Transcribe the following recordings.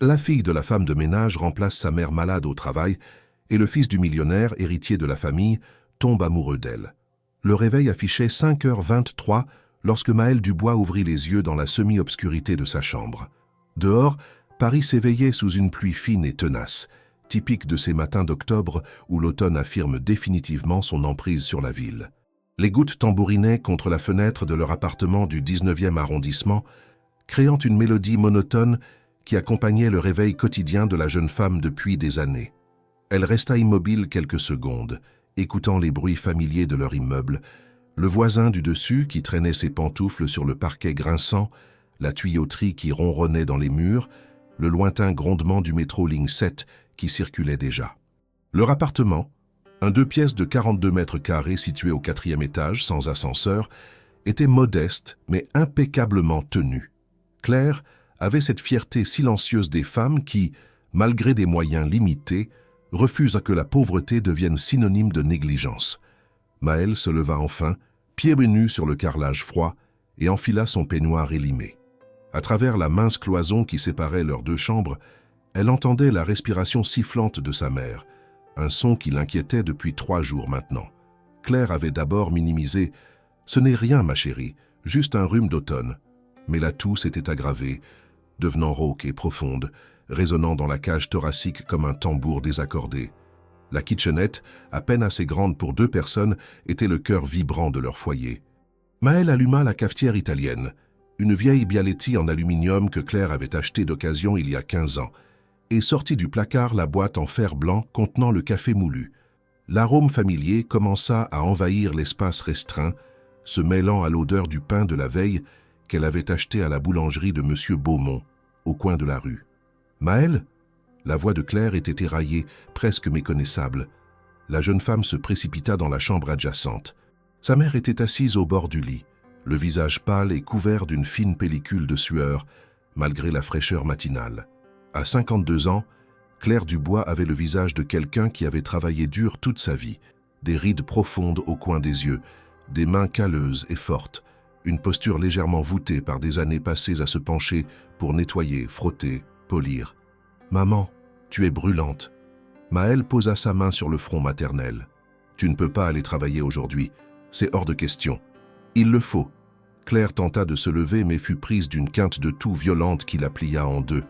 La fille de la femme de ménage remplace sa mère malade au travail et le fils du millionnaire, héritier de la famille, tombe amoureux d'elle. Le réveil affichait 5h23 lorsque Maëlle Dubois ouvrit les yeux dans la semi-obscurité de sa chambre. Dehors, Paris s'éveillait sous une pluie fine et tenace, typique de ces matins d'octobre où l'automne affirme définitivement son emprise sur la ville. Les gouttes tambourinaient contre la fenêtre de leur appartement du 19e arrondissement, créant une mélodie monotone qui accompagnait le réveil quotidien de la jeune femme depuis des années. Elle resta immobile quelques secondes, écoutant les bruits familiers de leur immeuble, le voisin du dessus qui traînait ses pantoufles sur le parquet grinçant, la tuyauterie qui ronronnait dans les murs, le lointain grondement du métro ligne 7 qui circulait déjà. Leur appartement, un 2 pièces de 42 mètres carrés situé au 4e étage sans ascenseur, était modeste mais impeccablement tenu. Claire avait cette fierté silencieuse des femmes qui, malgré des moyens limités, refusent que la pauvreté devienne synonyme de négligence. Maëlle se leva enfin, pieds nus sur le carrelage froid, et enfila son peignoir élimé. À travers la mince cloison qui séparait leurs 2 chambres, elle entendait la respiration sifflante de sa mère, un son qui l'inquiétait depuis 3 jours maintenant. Claire avait d'abord minimisé « Ce n'est rien, ma chérie, juste un rhume d'automne ». Mais la toux s'était aggravée, devenant rauque et profonde, résonnant dans la cage thoracique comme un tambour désaccordé. La kitchenette, à peine assez grande pour 2 personnes, était le cœur vibrant de leur foyer. Maëlle alluma la cafetière italienne, une vieille Bialetti en aluminium que Claire avait achetée d'occasion il y a 15 ans, et sortit du placard la boîte en fer blanc contenant le café moulu. L'arôme familier commença à envahir l'espace restreint, se mêlant à l'odeur du pain de la veille qu'elle avait acheté à la boulangerie de Monsieur Beaumont, au coin de la rue. « Maëlle ?» La voix de Claire était éraillée, presque méconnaissable. La jeune femme se précipita dans la chambre adjacente. Sa mère était assise au bord du lit, le visage pâle et couvert d'une fine pellicule de sueur, malgré la fraîcheur matinale. À 52 ans, Claire Dubois avait le visage de quelqu'un qui avait travaillé dur toute sa vie, des rides profondes au coin des yeux, des mains calleuses et fortes, une posture légèrement voûtée par des années passées à se pencher pour nettoyer, frotter, polir. « Maman, tu es brûlante. » Maëlle posa sa main sur le front maternel. « Tu ne peux pas aller travailler aujourd'hui. C'est hors de question. »« Il le faut. » Claire tenta de se lever mais fut prise d'une quinte de toux violente qui la plia en 2.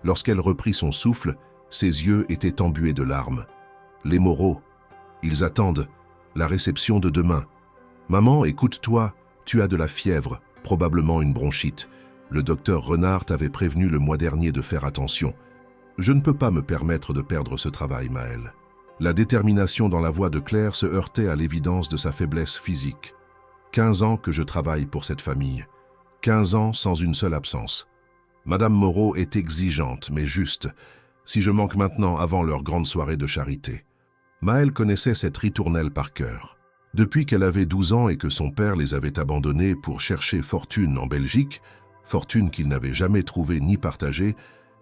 Lorsqu'elle reprit son souffle, ses yeux étaient embués de larmes. « Les Moreau, ils attendent. La réception de demain. Maman, écoute-toi. Tu as de la fièvre, probablement une bronchite. Le docteur Renard t'avait prévenu le mois dernier de faire attention. Je ne peux pas me permettre de perdre ce travail, Maëlle. » La détermination dans la voix de Claire se heurtait à l'évidence de sa faiblesse physique. 15 ans que je travaille pour cette famille. 15 ans sans une seule absence. Madame Moreau est exigeante, mais juste, si je manque maintenant avant leur grande soirée de charité. Maëlle connaissait cette ritournelle par cœur. Depuis qu'elle avait 12 ans et que son père les avait abandonnés pour chercher fortune en Belgique, fortune qu'il n'avait jamais trouvée ni partagée,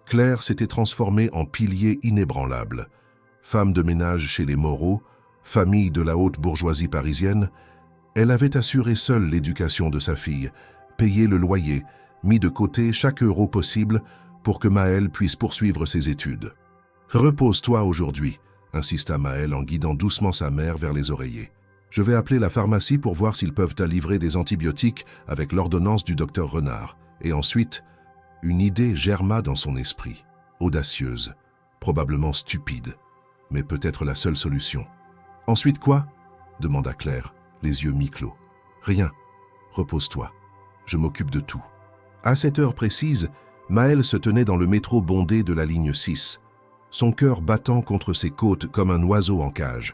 Claire s'était transformée en pilier inébranlable. Femme de ménage chez les Moreau, famille de la haute bourgeoisie parisienne, elle avait assuré seule l'éducation de sa fille, payé le loyer, mis de côté chaque euro possible pour que Maëlle puisse poursuivre ses études. « Repose-toi aujourd'hui », insista Maëlle en guidant doucement sa mère vers les oreillers. « Je vais appeler la pharmacie pour voir s'ils peuvent te livrer des antibiotiques avec l'ordonnance du docteur Renard. » Et ensuite, une idée germa dans son esprit, audacieuse, probablement stupide, mais peut-être la seule solution. « Ensuite quoi ?» demanda Claire, les yeux mi-clos. « Rien. Repose-toi. Je m'occupe de tout. » À cette heure précise, Maëlle se tenait dans le métro bondé de la ligne 6, son cœur battant contre ses côtes comme un oiseau en cage.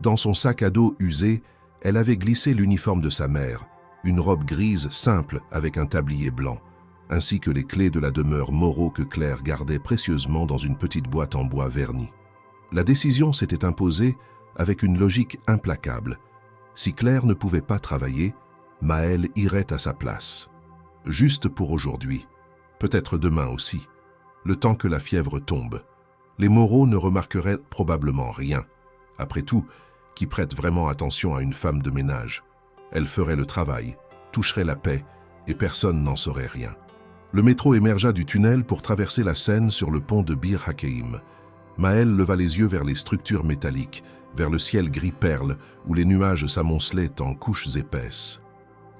Dans son sac à dos usé, elle avait glissé l'uniforme de sa mère, une robe grise simple avec un tablier blanc, ainsi que les clés de la demeure Moreau que Claire gardait précieusement dans une petite boîte en bois verni. La décision s'était imposée avec une logique implacable. Si Claire ne pouvait pas travailler, Maëlle irait à sa place. Juste pour aujourd'hui, peut-être demain aussi, le temps que la fièvre tombe. Les Moreau ne remarqueraient probablement rien. Après tout, qui prête vraiment attention à une femme de ménage? Elle ferait le travail, toucherait la paie, et personne n'en saurait rien. Le métro émergea du tunnel pour traverser la Seine sur le pont de Bir Hakeim. Maël leva les yeux vers les structures métalliques, vers le ciel gris perle où les nuages s'amoncelaient en couches épaisses.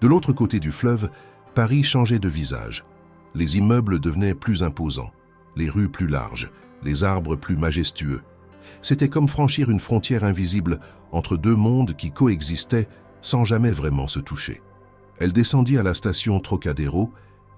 De l'autre côté du fleuve, Paris changeait de visage. Les immeubles devenaient plus imposants, les rues plus larges, les arbres plus majestueux. C'était comme franchir une frontière invisible entre deux mondes qui coexistaient sans jamais vraiment se toucher. Elle descendit à la station Trocadéro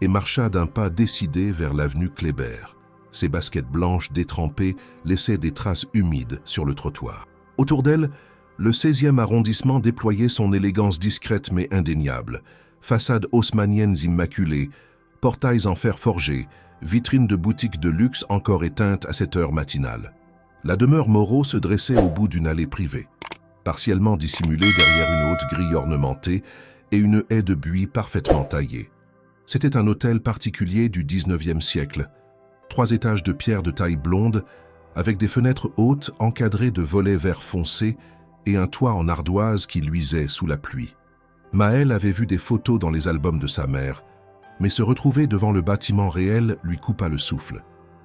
et marcha d'un pas décidé vers l'avenue Kléber. Ses baskets blanches détrempées laissaient des traces humides sur le trottoir. Autour d'elle, le 16e arrondissement déployait son élégance discrète mais indéniable. Façades haussmanniennes immaculées, portails en fer forgé, vitrines de boutiques de luxe encore éteintes à cette heure matinale. La demeure Moreau se dressait au bout d'une allée privée, partiellement dissimulée derrière une haute grille ornementée et une haie de buis parfaitement taillée. C'était un hôtel particulier du 19e siècle, 3 étages de pierre de taille blonde, avec des fenêtres hautes encadrées de volets vert foncé et un toit en ardoise qui luisait sous la pluie. Maël avait vu des photos dans les albums de sa mère, mais se retrouver devant le bâtiment réel lui coupa le souffle.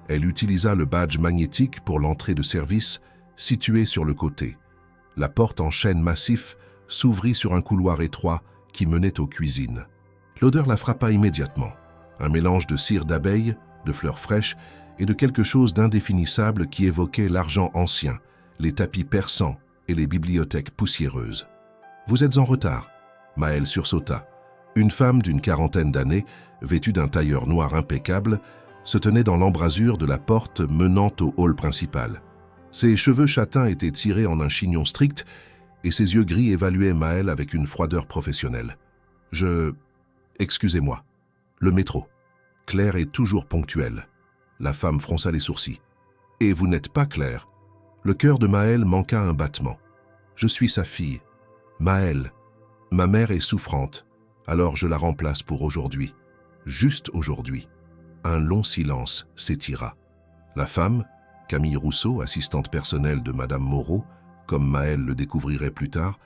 Elle utilisa le badge magnétique pour l'entrée de service, située sur le côté. La porte en chêne massif s'ouvrit sur un couloir étroit qui menait aux cuisines. L'odeur la frappa immédiatement. Un mélange de cire d'abeille, de fleurs fraîches et de quelque chose d'indéfinissable qui évoquait l'argent ancien, les tapis persans et les bibliothèques poussiéreuses. « Vous êtes en retard », Maël sursauta. Une femme d'une 40aine d'années, vêtue d'un tailleur noir impeccable, se tenait dans l'embrasure de la porte menant au hall principal. Ses cheveux châtains étaient tirés en un chignon strict et ses yeux gris évaluaient Maël avec une froideur professionnelle. « Excusez-moi. Le métro. Claire est toujours ponctuelle. » La femme fronça les sourcils. « Et vous n'êtes pas Claire ?» Le cœur de Maël manqua un battement. « Je suis sa fille. Maël. Ma mère est souffrante, alors je la remplace pour aujourd'hui. Juste aujourd'hui. » Un long silence s'étira. La femme, Camille Rousseau, assistante personnelle de Madame Moreau, comme Maël le découvrirait plus tard,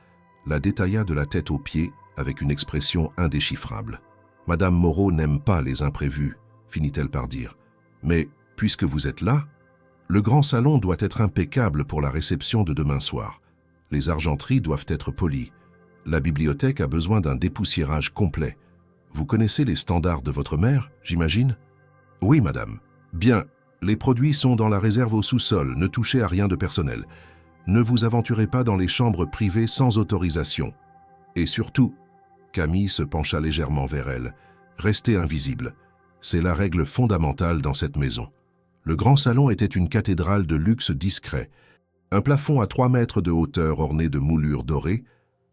la détailla de la tête aux pieds avec une expression indéchiffrable. « Madame Moreau n'aime pas les imprévus, finit-elle par dire. Mais, puisque vous êtes là, le grand salon doit être impeccable pour la réception de demain soir. Les argenteries doivent être polies. La bibliothèque a besoin d'un dépoussiérage complet. Vous connaissez les standards de votre mère, j'imagine ? » « Oui, madame. Bien, les produits sont dans la réserve au sous-sol, ne touchez à rien de personnel. Ne vous aventurez pas dans les chambres privées sans autorisation. Et surtout, » Camille se pencha légèrement vers elle, « restez invisible. C'est la règle fondamentale dans cette maison. » Le grand salon était une cathédrale de luxe discret. Un plafond à 3 mètres de hauteur orné de moulures dorées,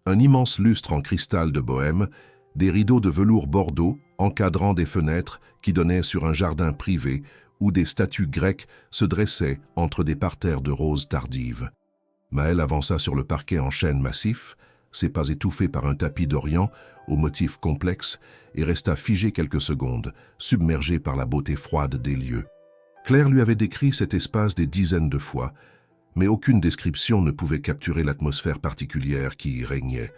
un immense lustre en cristal de Bohême, des rideaux de velours bordeaux encadrant des fenêtres qui donnaient sur un jardin privé où des statues grecques se dressaient entre des parterres de roses tardives. Maël avança sur le parquet en chêne massif, ses pas étouffés par un tapis d'Orient aux motifs complexes, et resta figé quelques secondes, submergé par la beauté froide des lieux. Claire lui avait décrit cet espace des dizaines de fois, mais aucune description ne pouvait capturer l'atmosphère particulière qui y régnait,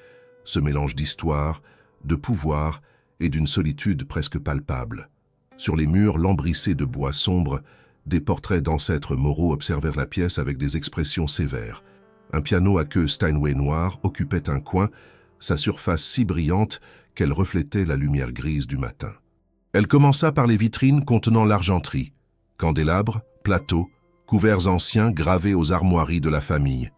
ce mélange d'histoire, de pouvoir et d'une solitude presque palpable. Sur les murs lambrissés de bois sombre, des portraits d'ancêtres Moreau observèrent la pièce avec des expressions sévères. Un piano à queue Steinway noir occupait un coin, sa surface si brillante qu'elle reflétait la lumière grise du matin. Elle commença par les vitrines contenant l'argenterie, candélabres, plateaux, couverts anciens gravés aux armoiries de la famille.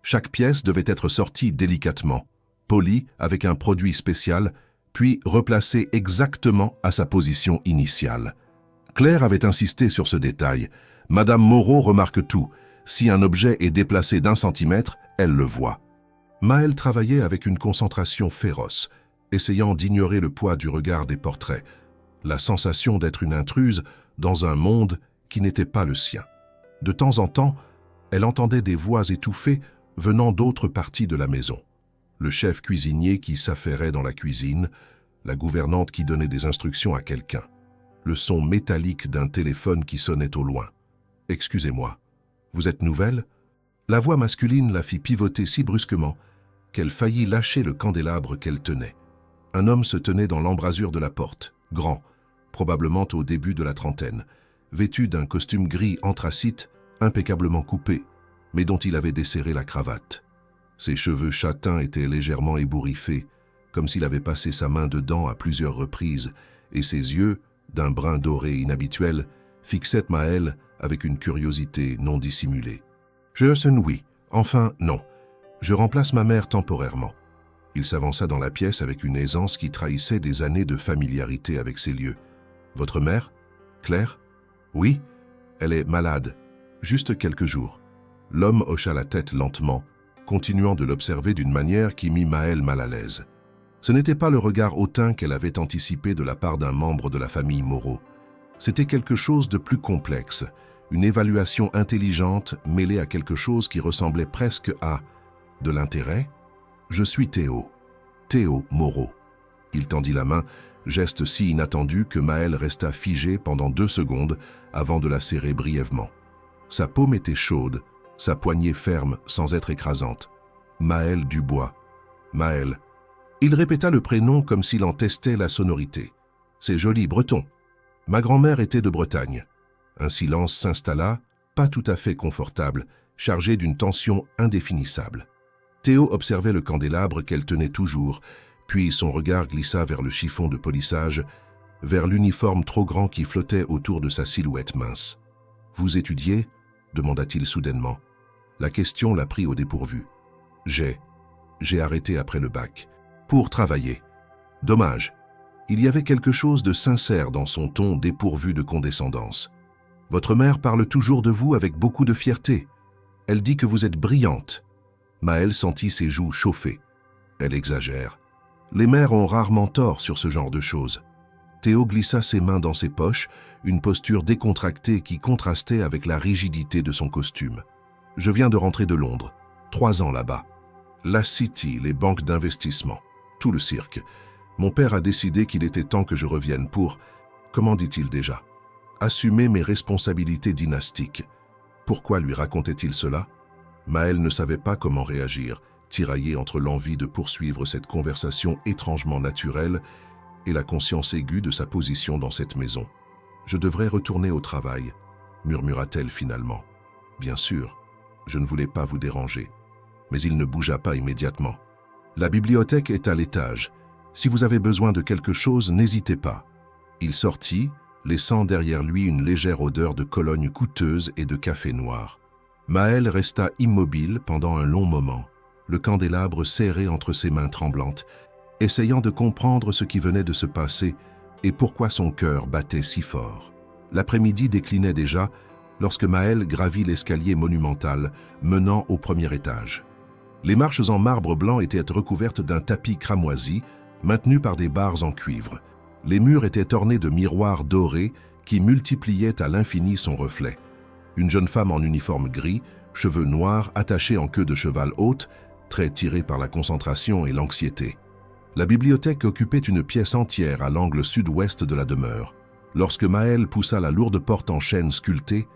Chaque pièce devait être sortie délicatement, polie avec un produit spécial, puis replacée exactement à sa position initiale. Claire avait insisté sur ce détail. Madame Moreau remarque tout. Si un objet est déplacé d'1 centimètre, elle le voit. Maël travaillait avec une concentration féroce, essayant d'ignorer le poids du regard des portraits, la sensation d'être une intruse dans un monde qui n'était pas le sien. De temps en temps, elle entendait des voix étouffées venant d'autres parties de la maison. Le chef cuisinier qui s'affairait dans la cuisine, la gouvernante qui donnait des instructions à quelqu'un, le son métallique d'un téléphone qui sonnait au loin. « Excusez-moi, vous êtes nouvelle ?» La voix masculine la fit pivoter si brusquement qu'elle faillit lâcher le candélabre qu'elle tenait. Un homme se tenait dans l'embrasure de la porte, grand, probablement au début de la trentaine, vêtu d'un costume gris anthracite, impeccablement coupé, mais dont il avait desserré la cravate. Ses cheveux châtains étaient légèrement ébouriffés, comme s'il avait passé sa main dedans à plusieurs reprises, et ses yeux, d'un brun doré inhabituel, fixaient Maël avec une curiosité non dissimulée. « Gerson, oui. Enfin, non. Je remplace ma mère temporairement. » Il s'avança dans la pièce avec une aisance qui trahissait des années de familiarité avec ces lieux. « Votre mère? Claire? Oui. Elle est malade. Juste quelques jours. » L'homme hocha la tête lentement, continuant de l'observer d'une manière qui mit Maël mal à l'aise. Ce n'était pas le regard hautain qu'elle avait anticipé de la part d'un membre de la famille Moreau. C'était quelque chose de plus complexe, une évaluation intelligente mêlée à quelque chose qui ressemblait presque à de l'intérêt. « Je suis Théo. Théo Moreau. » Il tendit la main, geste si inattendu que Maël resta figé pendant 2 secondes avant de la serrer brièvement. Sa paume était chaude, sa poignée ferme sans être écrasante. Maël Dubois. Maël. Il répéta le prénom comme s'il en testait la sonorité. C'est joli, breton. Ma grand-mère était de Bretagne. Un silence s'installa, pas tout à fait confortable, chargé d'une tension indéfinissable. Théo observait le candélabre qu'elle tenait toujours, puis son regard glissa vers le chiffon de polissage, vers l'uniforme trop grand qui flottait autour de sa silhouette mince. « Vous étudiez » demanda-t-il soudainement. La question l'a pris au dépourvu. « J'ai arrêté après le bac. Pour travailler. » Dommage. Il y avait quelque chose de sincère dans son ton dépourvu de condescendance. « Votre mère parle toujours de vous avec beaucoup de fierté. Elle dit que vous êtes brillante. » Maël sentit ses joues chauffer. Elle exagère. Les mères ont rarement tort sur ce genre de choses. Théo glissa ses mains dans ses poches, une posture décontractée qui contrastait avec la rigidité de son costume. « Je viens de rentrer de Londres. 3 ans là-bas. La City, les banques d'investissement, tout le cirque. Mon père a décidé qu'il était temps que je revienne pour, comment dit-il déjà, assumer mes responsabilités dynastiques. » Pourquoi lui racontait-il cela? Maël ne savait pas comment réagir, tiraillé entre l'envie de poursuivre cette conversation étrangement naturelle et la conscience aiguë de sa position dans cette maison. « Je devrais retourner au travail, » murmura-t-elle finalement. « Bien sûr, je ne voulais pas vous déranger. » Mais il ne bougea pas immédiatement. « La bibliothèque est à l'étage. Si vous avez besoin de quelque chose, n'hésitez pas. » Il sortit, laissant derrière lui une légère odeur de Cologne coûteuse et de café noir. Maël resta immobile pendant un long moment, le candélabre serré entre ses mains tremblantes, essayant de comprendre ce qui venait de se passer et pourquoi son cœur battait si fort. L'après-midi déclinait déjà lorsque Maël gravit l'escalier monumental menant au premier étage. Les marches en marbre blanc étaient recouvertes d'un tapis cramoisi, maintenu par des barres en cuivre. Les murs étaient ornés de miroirs dorés qui multipliaient à l'infini son reflet. Une jeune femme en uniforme gris, cheveux noirs attachés en queue de cheval haute, traits tirés par la concentration et l'anxiété. La bibliothèque occupait une pièce entière à l'angle sud-ouest de la demeure. Lorsque Maël poussa la lourde porte en chêne sculptée,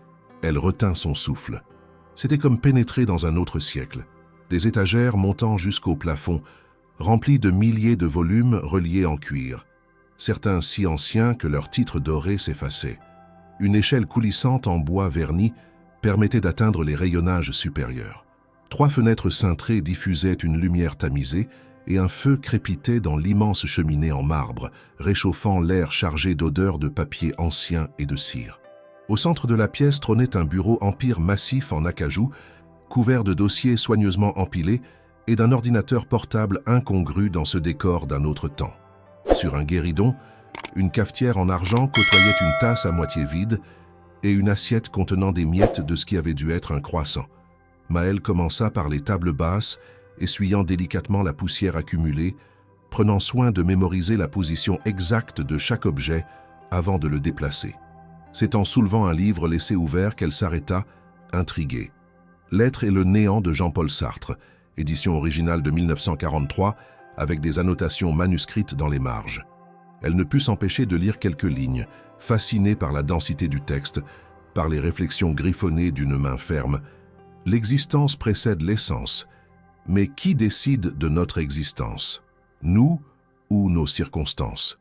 elle retint son souffle. C'était comme pénétrer dans un autre siècle. Des étagères montant jusqu'au plafond, remplies de milliers de volumes reliés en cuir, certains si anciens que leurs titres dorés s'effaçaient. Une échelle coulissante en bois verni permettait d'atteindre les rayonnages supérieurs. 3 fenêtres cintrées diffusaient une lumière tamisée et un feu crépitait dans l'immense cheminée en marbre, réchauffant l'air chargé d'odeurs de papier ancien et de cire. Au centre de la pièce trônait un bureau empire massif en acajou, couvert de dossiers soigneusement empilés et d'un ordinateur portable incongru dans ce décor d'un autre temps. Sur un guéridon, une cafetière en argent côtoyait une tasse à moitié vide et une assiette contenant des miettes de ce qui avait dû être un croissant. Maël commença par les tables basses, essuyant délicatement la poussière accumulée, prenant soin de mémoriser la position exacte de chaque objet avant de le déplacer. C'est en soulevant un livre laissé ouvert qu'elle s'arrêta, intriguée. L'être et le néant de Jean-Paul Sartre, édition originale de 1943, avec des annotations manuscrites dans les marges. Elle ne put s'empêcher de lire quelques lignes, fascinée par la densité du texte, par les réflexions griffonnées d'une main ferme. L'existence précède l'essence, mais qui décide de notre existence? Nous ou nos circonstances?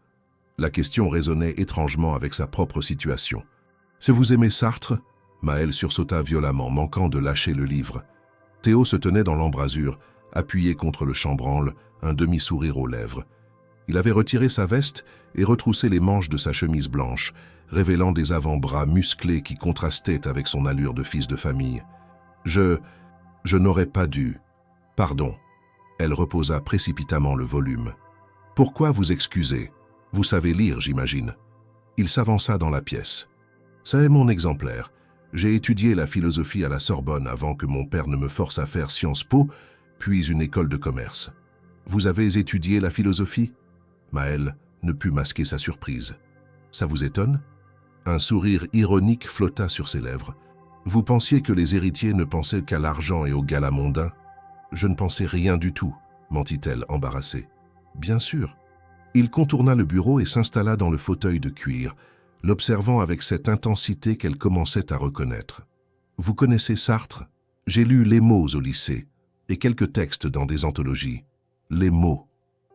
La question résonnait étrangement avec sa propre situation. « Si vous aimez Sartre ?» Maëlle sursauta violemment, manquant de lâcher le livre. Théo se tenait dans l'embrasure, appuyé contre le chambranle, un demi-sourire aux lèvres. Il avait retiré sa veste et retroussé les manches de sa chemise blanche, révélant des avant-bras musclés qui contrastaient avec son allure de fils de famille. « Je n'aurais pas dû. Pardon. » Elle reposa précipitamment le volume. « Pourquoi vous excuser? Vous savez lire, j'imagine. » Il s'avança dans la pièce. « Ça est mon exemplaire. J'ai étudié la philosophie à la Sorbonne avant que mon père ne me force à faire Sciences Po, puis une école de commerce. Vous avez étudié la philosophie ?» Maëlle ne put masquer sa surprise. « Ça vous étonne ?» Un sourire ironique flotta sur ses lèvres. « Vous pensiez que les héritiers ne pensaient qu'à l'argent et aux galas mondains ? Je ne pensais rien du tout, mentit-elle embarrassée. « Bien sûr. » Il contourna le bureau et s'installa dans le fauteuil de cuir, l'observant avec cette intensité qu'elle commençait à reconnaître. « Vous connaissez Sartre ? J'ai lu Les mots au lycée, et quelques textes dans des anthologies. Les mots. »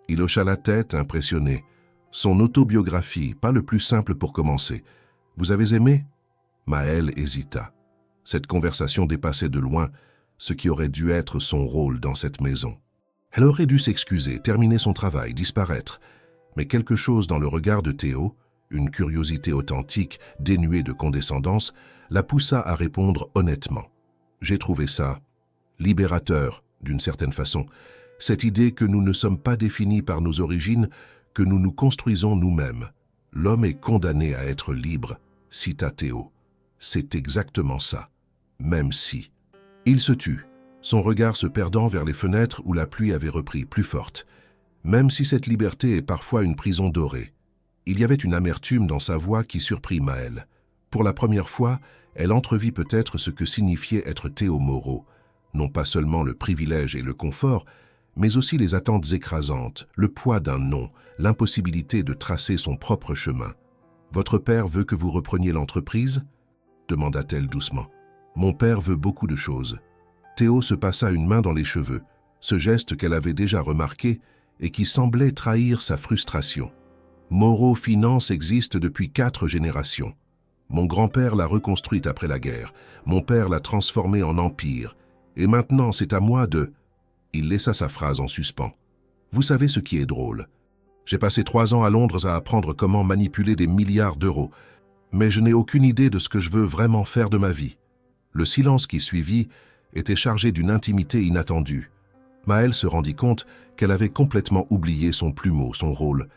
Il hocha la tête, impressionné. Son autobiographie, pas le plus simple pour commencer. « Vous avez aimé ?» Maëlle hésita. Cette conversation dépassait de loin ce qui aurait dû être son rôle dans cette maison. Elle aurait dû s'excuser, terminer son travail, disparaître. Mais quelque chose dans le regard de Théo, une curiosité authentique, dénuée de condescendance, la poussa à répondre honnêtement. « J'ai trouvé ça libérateur, d'une certaine façon. Cette idée que nous ne sommes pas définis par nos origines, que nous nous construisons nous-mêmes. L'homme est condamné à être libre, cita Théo. C'est exactement ça. Même si. » Il se tut, son regard se perdant vers les fenêtres où la pluie avait repris plus forte. Même si cette liberté est parfois une prison dorée. Il y avait une amertume dans sa voix qui surprit Maëlle. Pour la première fois, elle entrevit peut-être ce que signifiait être Théo Moreau. Non pas seulement le privilège et le confort, mais aussi les attentes écrasantes, le poids d'un nom, l'impossibilité de tracer son propre chemin. « Votre père veut que vous repreniez l'entreprise ?» demanda-t-elle doucement. « Mon père veut beaucoup de choses. » Théo se passa une main dans les cheveux, ce geste qu'elle avait déjà remarqué et qui semblait trahir sa frustration. « Moreau Finance existe depuis 4 générations. Mon grand-père l'a reconstruite après la guerre, mon père l'a transformée en empire, et maintenant c'est à moi de... » Il laissa sa phrase en suspens. « Vous savez ce qui est drôle. J'ai passé 3 ans à Londres à apprendre comment manipuler des milliards d'euros, mais je n'ai aucune idée de ce que je veux vraiment faire de ma vie. » Le silence qui suivit était chargé d'une intimité inattendue. Maëlle se rendit compte qu'elle avait complètement oublié son plumeau, son rôle,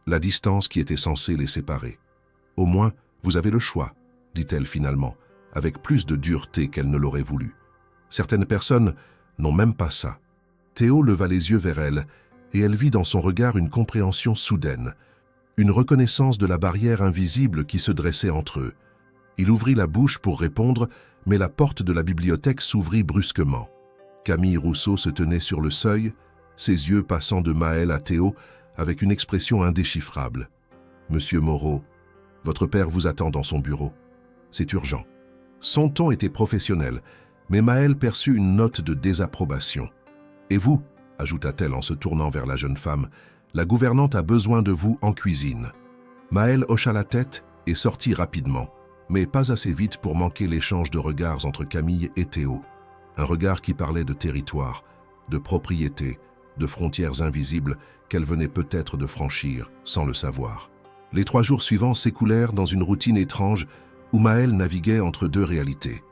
la distance qui était censée les séparer. « Au moins, vous avez le choix, » dit-elle finalement, avec plus de dureté qu'elle ne l'aurait voulu. Certaines personnes n'ont même pas ça. Théo leva les yeux vers elle, et elle vit dans son regard une compréhension soudaine, une reconnaissance de la barrière invisible qui se dressait entre eux. Il ouvrit la bouche pour répondre, mais la porte de la bibliothèque s'ouvrit brusquement. Camille Rousseau se tenait sur le seuil, ses yeux passant de Maëlle à Théo avec une expression indéchiffrable. « Monsieur Moreau, votre père vous attend dans son bureau. C'est urgent. » Son ton était professionnel, mais Maëlle perçut une note de désapprobation. « Et vous ?» ajouta-t-elle en se tournant vers la jeune femme, « la gouvernante a besoin de vous en cuisine. » Maëlle hocha la tête et sortit rapidement, mais pas assez vite pour manquer l'échange de regards entre Camille et Théo. Un regard qui parlait de territoire, de propriété, de frontières invisibles qu'elle venait peut-être de franchir sans le savoir. Les 3 jours suivants s'écoulèrent dans une routine étrange où Maëlle naviguait entre 2 réalités.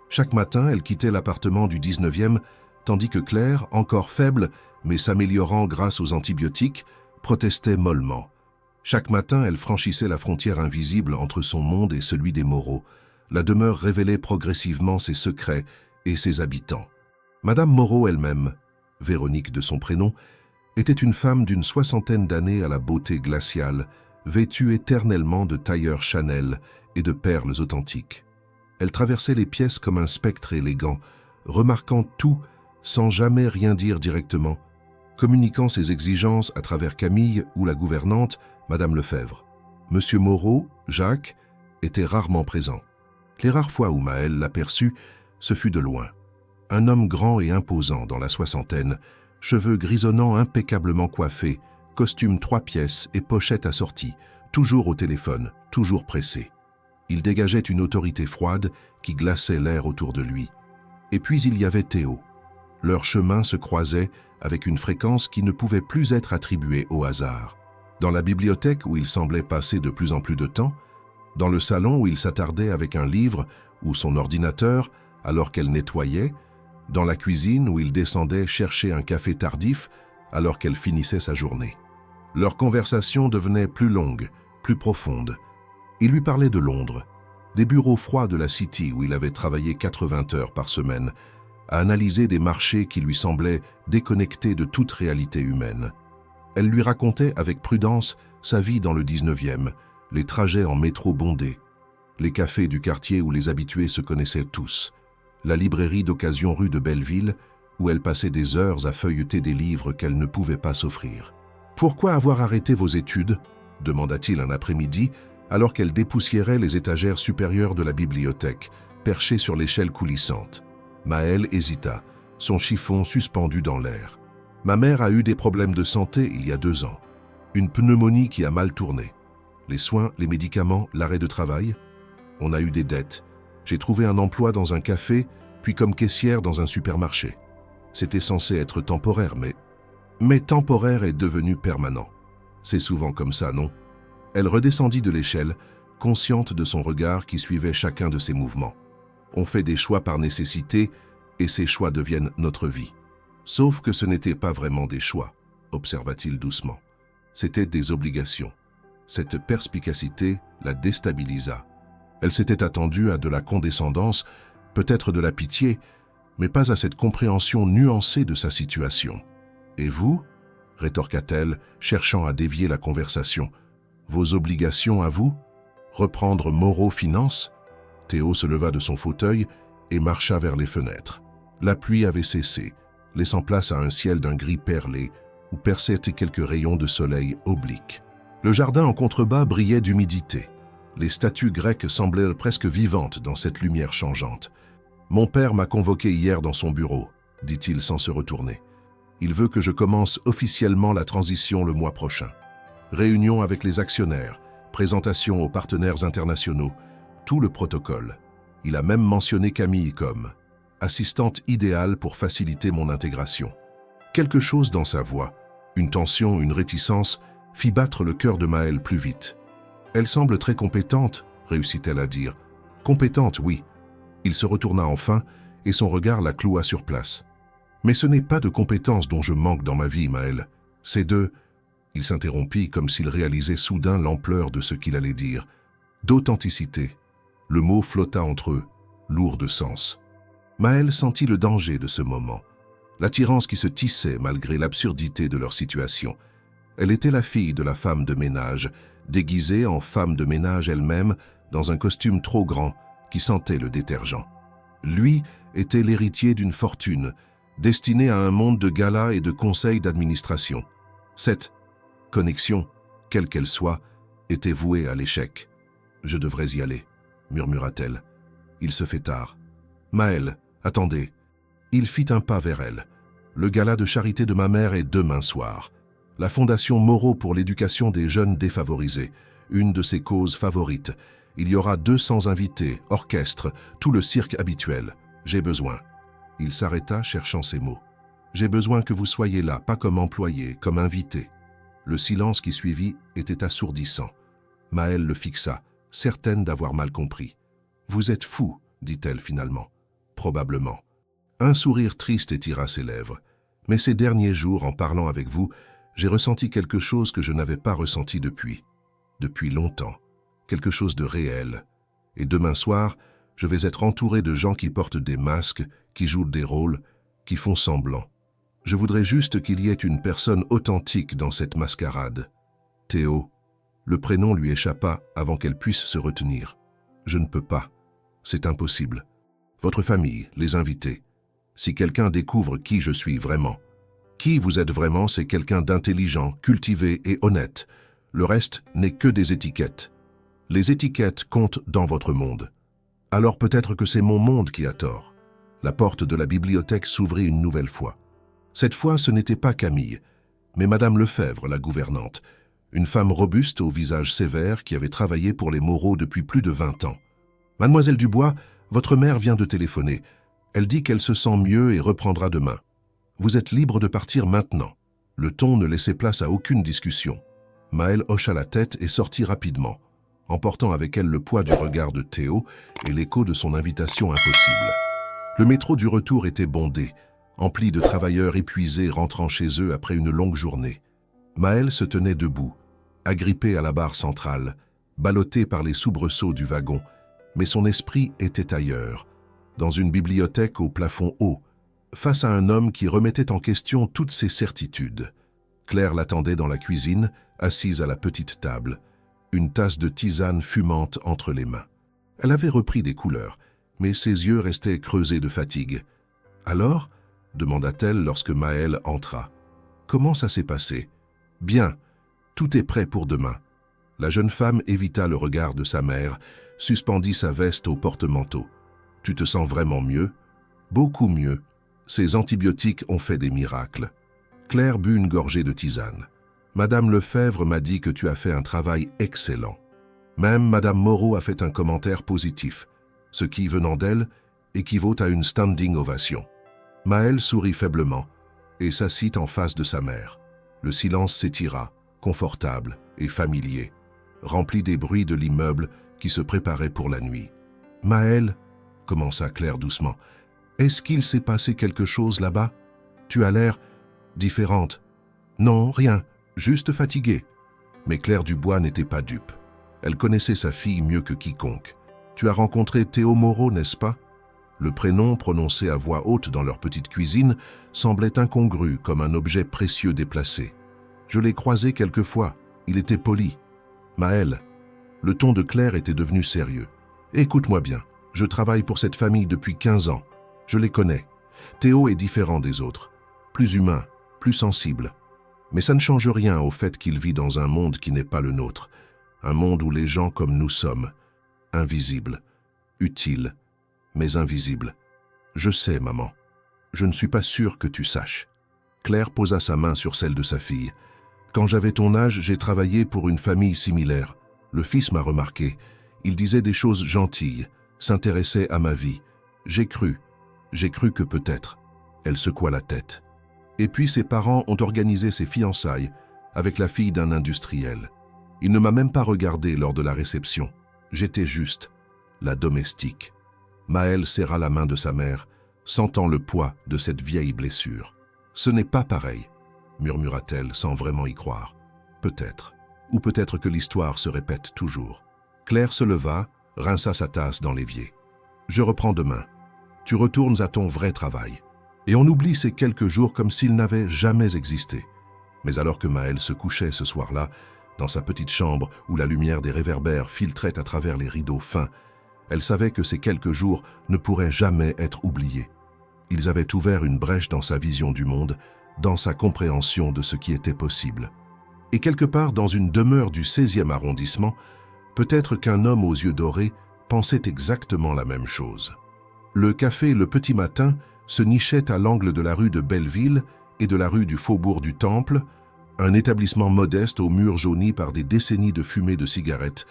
Chaque matin, elle quittait l'appartement du 19e, tandis que Claire, encore faible, mais s'améliorant grâce aux antibiotiques, protestait mollement. Chaque matin, elle franchissait la frontière invisible entre son monde et celui des Moreau. La demeure révélait progressivement ses secrets et ses habitants. Madame Moreau elle-même, Véronique de son prénom, était une femme d'une 60aine d'années à la beauté glaciale, vêtue éternellement de tailleurs Chanel et de perles authentiques. Elle traversait les pièces comme un spectre élégant, remarquant tout sans jamais rien dire directement, communiquant ses exigences à travers Camille ou la gouvernante, Madame Lefebvre. Monsieur Moreau, Jacques, était rarement présent. Les rares fois où Maëlle l'aperçut, ce fut de loin. Un homme grand et imposant dans la 60aine, cheveux grisonnants impeccablement coiffés, costume 3 pièces et pochette assortie, toujours au téléphone, toujours pressé. Il dégageait une autorité froide qui glaçait l'air autour de lui. Et puis il y avait Théo. Leurs chemins se croisaient avec une fréquence qui ne pouvait plus être attribuée au hasard. Dans la bibliothèque où il semblait passer de plus en plus de temps, dans le salon où il s'attardait avec un livre ou son ordinateur alors qu'elle nettoyait, dans la cuisine où il descendait chercher un café tardif alors qu'elle finissait sa journée. Leur conversation devenait plus longue, plus profonde. Il lui parlait de Londres, des bureaux froids de la City où il avait travaillé 80 heures par semaine, à analyser des marchés qui lui semblaient déconnectés de toute réalité humaine. Elle lui racontait avec prudence sa vie dans le 19e, les trajets en métro bondés, les cafés du quartier où les habitués se connaissaient tous, la librairie d'occasion rue de Belleville où elle passait des heures à feuilleter des livres qu'elle ne pouvait pas s'offrir. « Pourquoi avoir arrêté vos études ?» demanda-t-il un après-midi alors qu'elle dépoussiérait les étagères supérieures de la bibliothèque, perchée sur l'échelle coulissante. Maëlle hésita, son chiffon suspendu dans l'air. « Ma mère a eu des problèmes de santé il y a 2 ans. Une pneumonie qui a mal tourné. Les soins, les médicaments, l'arrêt de travail. On a eu des dettes. J'ai trouvé un emploi dans un café, puis comme caissière dans un supermarché. C'était censé être temporaire, mais temporaire est devenu permanent. C'est souvent comme ça, non ?» Elle redescendit de l'échelle, consciente de son regard qui suivait chacun de ses mouvements. On fait des choix par nécessité, et ces choix deviennent notre vie. Sauf que ce n'étaient pas vraiment des choix, observa-t-il doucement. C'étaient des obligations. Cette perspicacité la déstabilisa. Elle s'était attendue à de la condescendance, peut-être de la pitié, mais pas à cette compréhension nuancée de sa situation. « Et vous ?» rétorqua-t-elle, cherchant à dévier la conversation. « Vos obligations à vous? Reprendre Moreau Finance ?» Théo se leva de son fauteuil et marcha vers les fenêtres. La pluie avait cessé, laissant place à un ciel d'un gris perlé où perçaient quelques rayons de soleil obliques. Le jardin en contrebas brillait d'humidité. Les statues grecques semblaient presque vivantes dans cette lumière changeante. « Mon père m'a convoqué hier dans son bureau, » dit-il sans se retourner. « Il veut que je commence officiellement la transition le mois prochain. Réunion avec les actionnaires, présentation aux partenaires internationaux, tout le protocole. Il a même mentionné Camille comme assistante idéale pour faciliter mon intégration. » Quelque chose dans sa voix, une tension, une réticence, fit battre le cœur de Maëlle plus vite. « Elle semble très compétente, » réussit-elle à dire. « Compétente, oui. » Il se retourna enfin, et son regard la cloua sur place. « Mais ce n'est pas de compétences dont je manque dans ma vie, Maëlle. C'est de... » Il s'interrompit comme s'il réalisait soudain l'ampleur de ce qu'il allait dire. « D'authenticité. » Le mot flotta entre eux, lourd de sens. Maëlle sentit le danger de ce moment, l'attirance qui se tissait malgré l'absurdité de leur situation. Elle était la fille de la femme de ménage, déguisée en femme de ménage elle-même dans un costume trop grand qui sentait le détergent. Lui était l'héritier d'une fortune, destinée à un monde de galas et de conseils d'administration. Cette connexion, quelle qu'elle soit, était vouée à l'échec. « Je devrais y aller, » murmura-t-elle. Il se fait tard. « Maëlle, attendez. » Il fit un pas vers elle. « Le gala de charité de ma mère est demain soir. La Fondation Moreau pour l'éducation des jeunes défavorisés, une de ses causes favorites. Il y aura 200 invités, orchestre, tout le cirque habituel. J'ai besoin. » Il s'arrêta, cherchant ses mots. « J'ai besoin que vous soyez là, pas comme employé, comme invité. » Le silence qui suivit était assourdissant. Maëlle le fixa, certaine d'avoir mal compris. « Vous êtes fou, » dit-elle finalement. « Probablement. » Un sourire triste étira ses lèvres. « Mais ces derniers jours, en parlant avec vous, j'ai ressenti quelque chose que je n'avais pas ressenti depuis longtemps. Quelque chose de réel. Et demain soir, je vais être entouré de gens qui portent des masques, qui jouent des rôles, qui font semblant. Je voudrais juste qu'il y ait une personne authentique dans cette mascarade. Théo. » Le prénom lui échappa avant qu'elle puisse se retenir. « Je ne peux pas. C'est impossible. Votre famille, les invités. Si quelqu'un découvre qui je suis vraiment. Qui vous êtes vraiment, c'est quelqu'un d'intelligent, cultivé et honnête. Le reste n'est que des étiquettes. Les étiquettes comptent dans votre monde. Alors peut-être que c'est mon monde qui a tort. » La porte de la bibliothèque s'ouvrit une nouvelle fois. Cette fois, ce n'était pas Camille, mais Madame Lefebvre, la gouvernante, une femme robuste au visage sévère qui avait travaillé pour les Moreau depuis plus de 20 ans. « Mademoiselle Dubois, votre mère vient de téléphoner. Elle dit qu'elle se sent mieux et reprendra demain. Vous êtes libre de partir maintenant. » Le ton ne laissait place à aucune discussion. Maëlle hocha la tête et sortit rapidement, emportant avec elle le poids du regard de Théo et l'écho de son invitation impossible. Le métro du retour était bondé, empli de travailleurs épuisés rentrant chez eux après une longue journée. Maëlle se tenait debout, agrippée à la barre centrale, ballottée par les soubresauts du wagon, mais son esprit était ailleurs, dans une bibliothèque au plafond haut, face à un homme qui remettait en question toutes ses certitudes. Claire l'attendait dans la cuisine, assise à la petite table, une tasse de tisane fumante entre les mains. Elle avait repris des couleurs, mais ses yeux restaient creusés de fatigue. « Alors ?» demanda-t-elle lorsque Maëlle entra. « Comment ça s'est passé ?»« Bien, tout est prêt pour demain. » La jeune femme évita le regard de sa mère, suspendit sa veste au porte-manteau. « Tu te sens vraiment mieux ?»« Beaucoup mieux. Ces antibiotiques ont fait des miracles. » Claire but une gorgée de tisane. « Madame Lefebvre m'a dit que tu as fait un travail excellent. Même Madame Moreau a fait un commentaire positif, ce qui, venant d'elle, équivaut à une standing ovation. » Maëlle sourit faiblement et s'assit en face de sa mère. Le silence s'étira, confortable et familier, rempli des bruits de l'immeuble qui se préparait pour la nuit. « Maëlle, » commença Claire doucement, « est-ce qu'il s'est passé quelque chose là-bas? Tu as l'air différente. »« Non, rien, juste fatiguée. » Mais Claire Dubois n'était pas dupe. Elle connaissait sa fille mieux que quiconque. « Tu as rencontré Théo Moreau, n'est-ce pas ?» Le prénom, prononcé à voix haute dans leur petite cuisine, semblait incongru comme un objet précieux déplacé. « Je l'ai croisé quelquefois. Il était poli. »« Maëlle. » Le ton de Claire était devenu sérieux. « Écoute-moi bien. Je travaille pour cette famille depuis 15 ans. Je les connais. Théo est différent des autres. Plus humain, plus sensible. Mais ça ne change rien au fait qu'il vit dans un monde qui n'est pas le nôtre. Un monde où les gens comme nous sommes, invisibles, utiles, mais invisibles. Je sais, maman. Je ne suis pas sûr que tu saches. » Claire posa sa main sur celle de sa fille. « Quand j'avais ton âge, j'ai travaillé pour une famille similaire. Le fils m'a remarqué. Il disait des choses gentilles, s'intéressait à ma vie. J'ai cru que peut-être. » Elle secoua la tête. Et puis ses parents ont organisé ses fiançailles avec la fille d'un industriel. Il ne m'a même pas regardé lors de la réception. J'étais juste la domestique. Maëlle serra la main de sa mère, sentant le poids de cette vieille blessure. « Ce n'est pas pareil, » murmura-t-elle sans vraiment y croire. « Peut-être. Ou peut-être que l'histoire se répète toujours. » Claire se leva, rinça sa tasse dans l'évier. « Je reprends demain. Tu retournes à ton vrai travail. » Et on oublie ces quelques jours comme s'ils n'avaient jamais existé. Mais alors que Maëlle se couchait ce soir-là, dans sa petite chambre où la lumière des réverbères filtrait à travers les rideaux fins, elle savait que ces quelques jours ne pourraient jamais être oubliés. Ils avaient ouvert une brèche dans sa vision du monde, dans sa compréhension de ce qui était possible. Et quelque part dans une demeure du 16e arrondissement, peut-être qu'un homme aux yeux dorés pensait exactement la même chose. Le café Le Petit Matin se nichait à l'angle de la rue de Belleville et de la rue du Faubourg du Temple, un établissement modeste aux murs jaunis par des décennies de fumée de cigarettes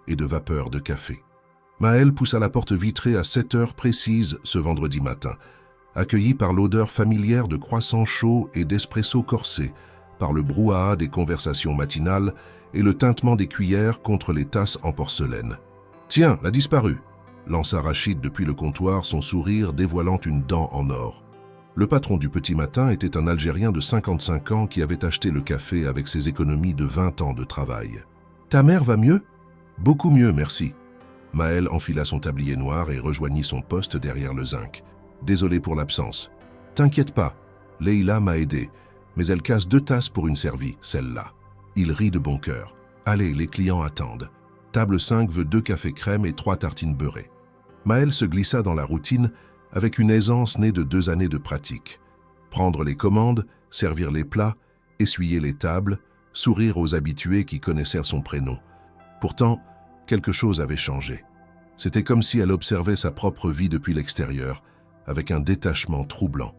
et de vapeur de café. Maëlle poussa la porte vitrée à 7 heures précises ce vendredi matin, accueillie par l'odeur familière de croissants chauds et d'espresso corsé, par le brouhaha des conversations matinales et le tintement des cuillères contre les tasses en porcelaine. « Tiens, la disparue !» lança Rachid depuis le comptoir, son sourire dévoilant une dent en or. Le patron du Petit Matin était un Algérien de 55 ans qui avait acheté le café avec ses économies de 20 ans de travail. « Ta mère va mieux ?»« Beaucoup mieux, merci. » Maëlle enfila son tablier noir et rejoignit son poste derrière le zinc. « Désolé pour l'absence. »« T'inquiète pas, Leïla m'a aidé, mais elle casse 2 tasses pour une servie, celle-là. » Il rit de bon cœur. « Allez, les clients attendent. Table 5 veut 2 cafés crème et 3 tartines beurrées. » Maëlle se glissa dans la routine avec une aisance née de 2 années de pratique. Prendre les commandes, servir les plats, essuyer les tables, sourire aux habitués qui connaissaient son prénom. Pourtant, quelque chose avait changé. C'était comme si elle observait sa propre vie depuis l'extérieur, avec un détachement troublant.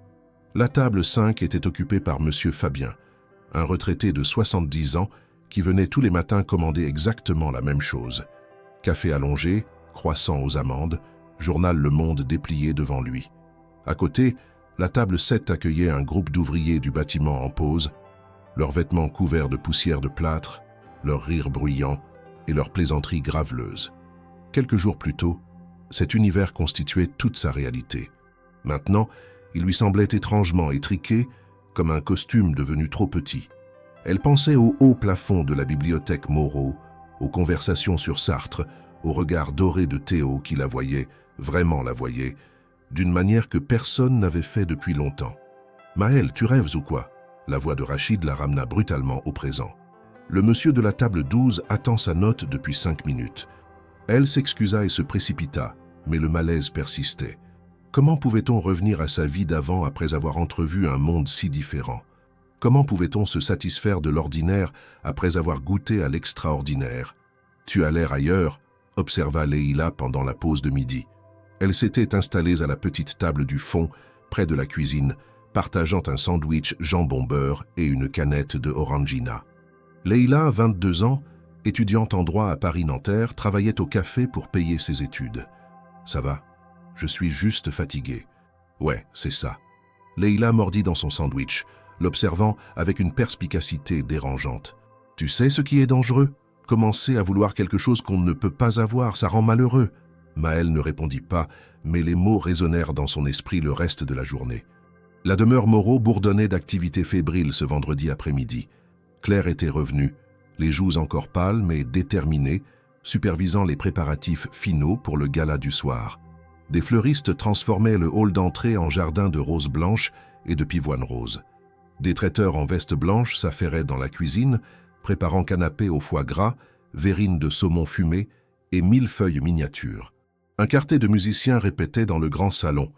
La table 5 était occupée par Monsieur Fabien, un retraité de 70 ans qui venait tous les matins commander exactement la même chose. Café allongé, croissant aux amandes, journal Le Monde déplié devant lui. À côté, la table 7 accueillait un groupe d'ouvriers du bâtiment en pause, leurs vêtements couverts de poussière de plâtre, leurs rires bruyants et leurs plaisanteries graveleuses. Quelques jours plus tôt, cet univers constituait toute sa réalité. Maintenant, il lui semblait étrangement étriqué, comme un costume devenu trop petit. Elle pensait au haut plafond de la bibliothèque Moreau, aux conversations sur Sartre, au regard doré de Théo qui la voyait, vraiment la voyait, d'une manière que personne n'avait fait depuis longtemps. « Maëlle, tu rêves ou quoi ?» La voix de Rachid la ramena brutalement au présent. Le monsieur de la table 12 attend sa note depuis 5 minutes. Elle s'excusa et se précipita, mais le malaise persistait. Comment pouvait-on revenir à sa vie d'avant après avoir entrevu un monde si différent? Comment pouvait-on se satisfaire de l'ordinaire après avoir goûté à l'extraordinaire? « Tu as l'air ailleurs », observa Leïla pendant la pause de midi. Elles s'étaient installées à la petite table du fond, près de la cuisine, partageant un sandwich jambon-beurre et une canette de Orangina. Leïla, 22 ans, étudiante en droit à Paris-Nanterre, travaillait au café pour payer ses études. « Ça va? Je suis juste fatiguée. »« Ouais, c'est ça. » Leïla mordit dans son sandwich, l'observant avec une perspicacité dérangeante. « Tu sais ce qui est dangereux? Commencer à vouloir quelque chose qu'on ne peut pas avoir, ça rend malheureux. » Maëlle ne répondit pas, mais les mots résonnèrent dans son esprit le reste de la journée. La demeure Moreau bourdonnait d'activités fébriles ce vendredi après-midi. Claire était revenue, les joues encore pâles mais déterminées, supervisant les préparatifs finaux pour le gala du soir. Des fleuristes transformaient le hall d'entrée en jardin de roses blanches et de pivoines roses. Des traiteurs en veste blanche s'affairaient dans la cuisine, préparant canapés au foie gras, verrines de saumon fumé et millefeuilles miniatures. Un quartet de musiciens répétait dans le grand salon,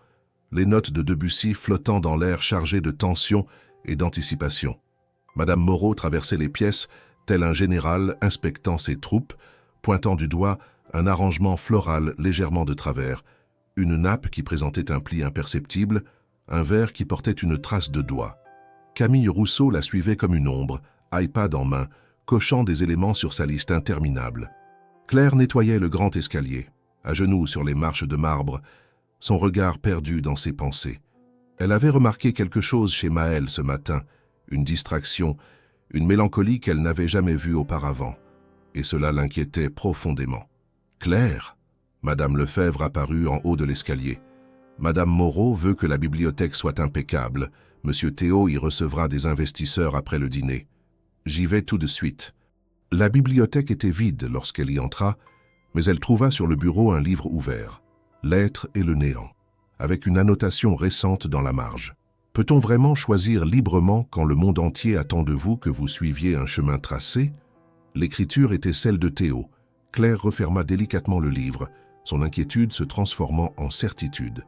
les notes de Debussy flottant dans l'air chargé de tension et d'anticipation. Madame Moreau traversait les pièces, tel un général inspectant ses troupes, pointant du doigt un arrangement floral légèrement de travers, une nappe qui présentait un pli imperceptible, un verre qui portait une trace de doigt. Camille Rousseau la suivait comme une ombre, iPad en main, cochant des éléments sur sa liste interminable. Claire nettoyait le grand escalier, à genoux sur les marches de marbre, son regard perdu dans ses pensées. Elle avait remarqué quelque chose chez Maëlle ce matin, une distraction, une mélancolie qu'elle n'avait jamais vue auparavant, et cela l'inquiétait profondément. « Claire !» Madame Lefebvre apparut en haut de l'escalier. « Madame Moreau veut que la bibliothèque soit impeccable. Monsieur Théo y recevra des investisseurs après le dîner. J'y vais tout de suite. » La bibliothèque était vide lorsqu'elle y entra, mais elle trouva sur le bureau un livre ouvert, L'être et le néant, avec une annotation récente dans la marge. Peut-on vraiment choisir librement quand le monde entier attend de vous que vous suiviez un chemin tracé? L'écriture était celle de Théo. Claire referma délicatement le livre, son inquiétude se transformant en certitude.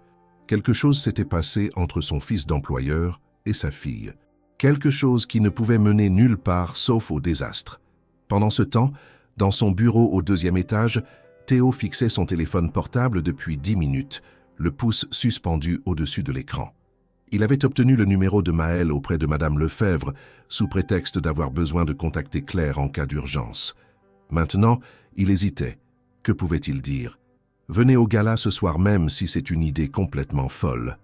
Quelque chose s'était passé entre son fils d'employeur et sa fille. Quelque chose qui ne pouvait mener nulle part sauf au désastre. Pendant ce temps, dans son bureau au 2e étage, Théo fixait son téléphone portable depuis 10 minutes, le pouce suspendu au-dessus de l'écran. Il avait obtenu le numéro de Maëlle auprès de Madame Lefebvre, sous prétexte d'avoir besoin de contacter Claire en cas d'urgence. Maintenant, il hésitait. Que pouvait-il dire? Venez au gala ce soir même si c'est une idée complètement folle.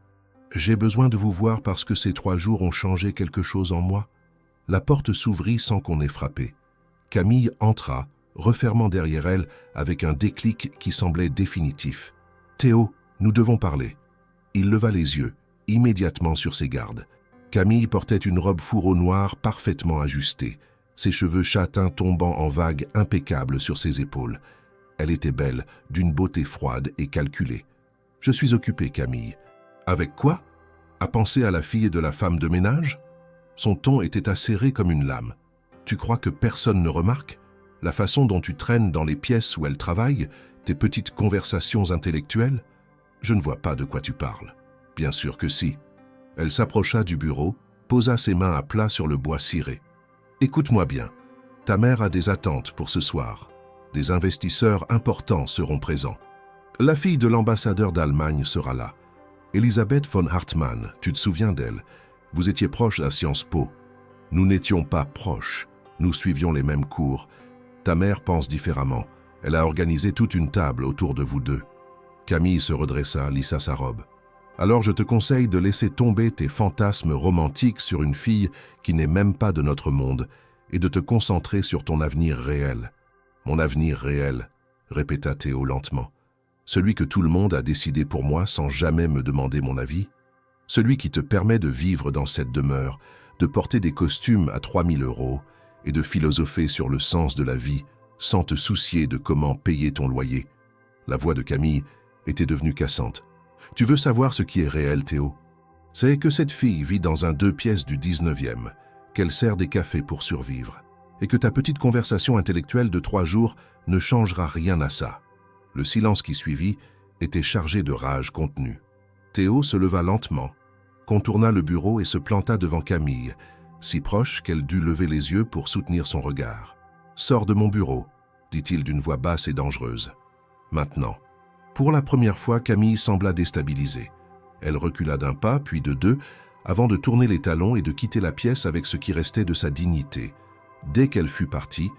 J'ai besoin de vous voir parce que ces 3 jours ont changé quelque chose en moi. La porte s'ouvrit sans qu'on ait frappé. Camille entra, refermant derrière elle avec un déclic qui semblait définitif. « Théo, nous devons parler. » Il leva les yeux, immédiatement sur ses gardes. Camille portait une robe fourreau noire parfaitement ajustée, ses cheveux châtains tombant en vagues impeccables sur ses épaules. Elle était belle, d'une beauté froide et calculée. « Je suis occupée, Camille. »« Avec quoi? À penser à la fille de la femme de ménage ?» Son ton était acéré comme une lame. « Tu crois que personne ne remarque? La façon dont tu traînes dans les pièces où elle travaille, tes petites conversations intellectuelles? Je ne vois pas de quoi tu parles. » Bien sûr que si. Elle s'approcha du bureau, posa ses mains à plat sur le bois ciré. « Écoute-moi bien. Ta mère a des attentes pour ce soir. Des investisseurs importants seront présents. La fille de l'ambassadeur d'Allemagne sera là. Elisabeth von Hartmann, tu te souviens d'elle? Vous étiez proches à Sciences Po. Nous n'étions pas proches. Nous suivions les mêmes cours. Ta mère pense différemment. Elle a organisé toute une table autour de vous deux. » Camille se redressa, lissa sa robe. « Alors je te conseille de laisser tomber tes fantasmes romantiques sur une fille qui n'est même pas de notre monde et de te concentrer sur ton avenir réel. »« Mon avenir réel », répéta Théo lentement. « Celui que tout le monde a décidé pour moi sans jamais me demander mon avis. Celui qui te permet de vivre dans cette demeure, de porter des costumes à 3000 € et de philosopher sur le sens de la vie sans te soucier de comment payer ton loyer. » La voix de Camille était devenue cassante. « Tu veux savoir ce qui est réel, Théo? C'est que cette fille vit dans un 2 pièces du 19e, qu'elle sert des cafés pour survivre, et que ta petite conversation intellectuelle de 3 jours ne changera rien à ça. » Le silence qui suivit était chargé de rage contenue. Théo se leva lentement, contourna le bureau et se planta devant Camille, si proche qu'elle dut lever les yeux pour soutenir son regard. « Sors de mon bureau, » dit-il d'une voix basse et dangereuse. « Maintenant. » Pour la première fois, Camille sembla déstabilisée. Elle recula d'un pas, puis de 2, avant de tourner les talons et de quitter la pièce avec ce qui restait de sa dignité. Dès qu'elle fut partie,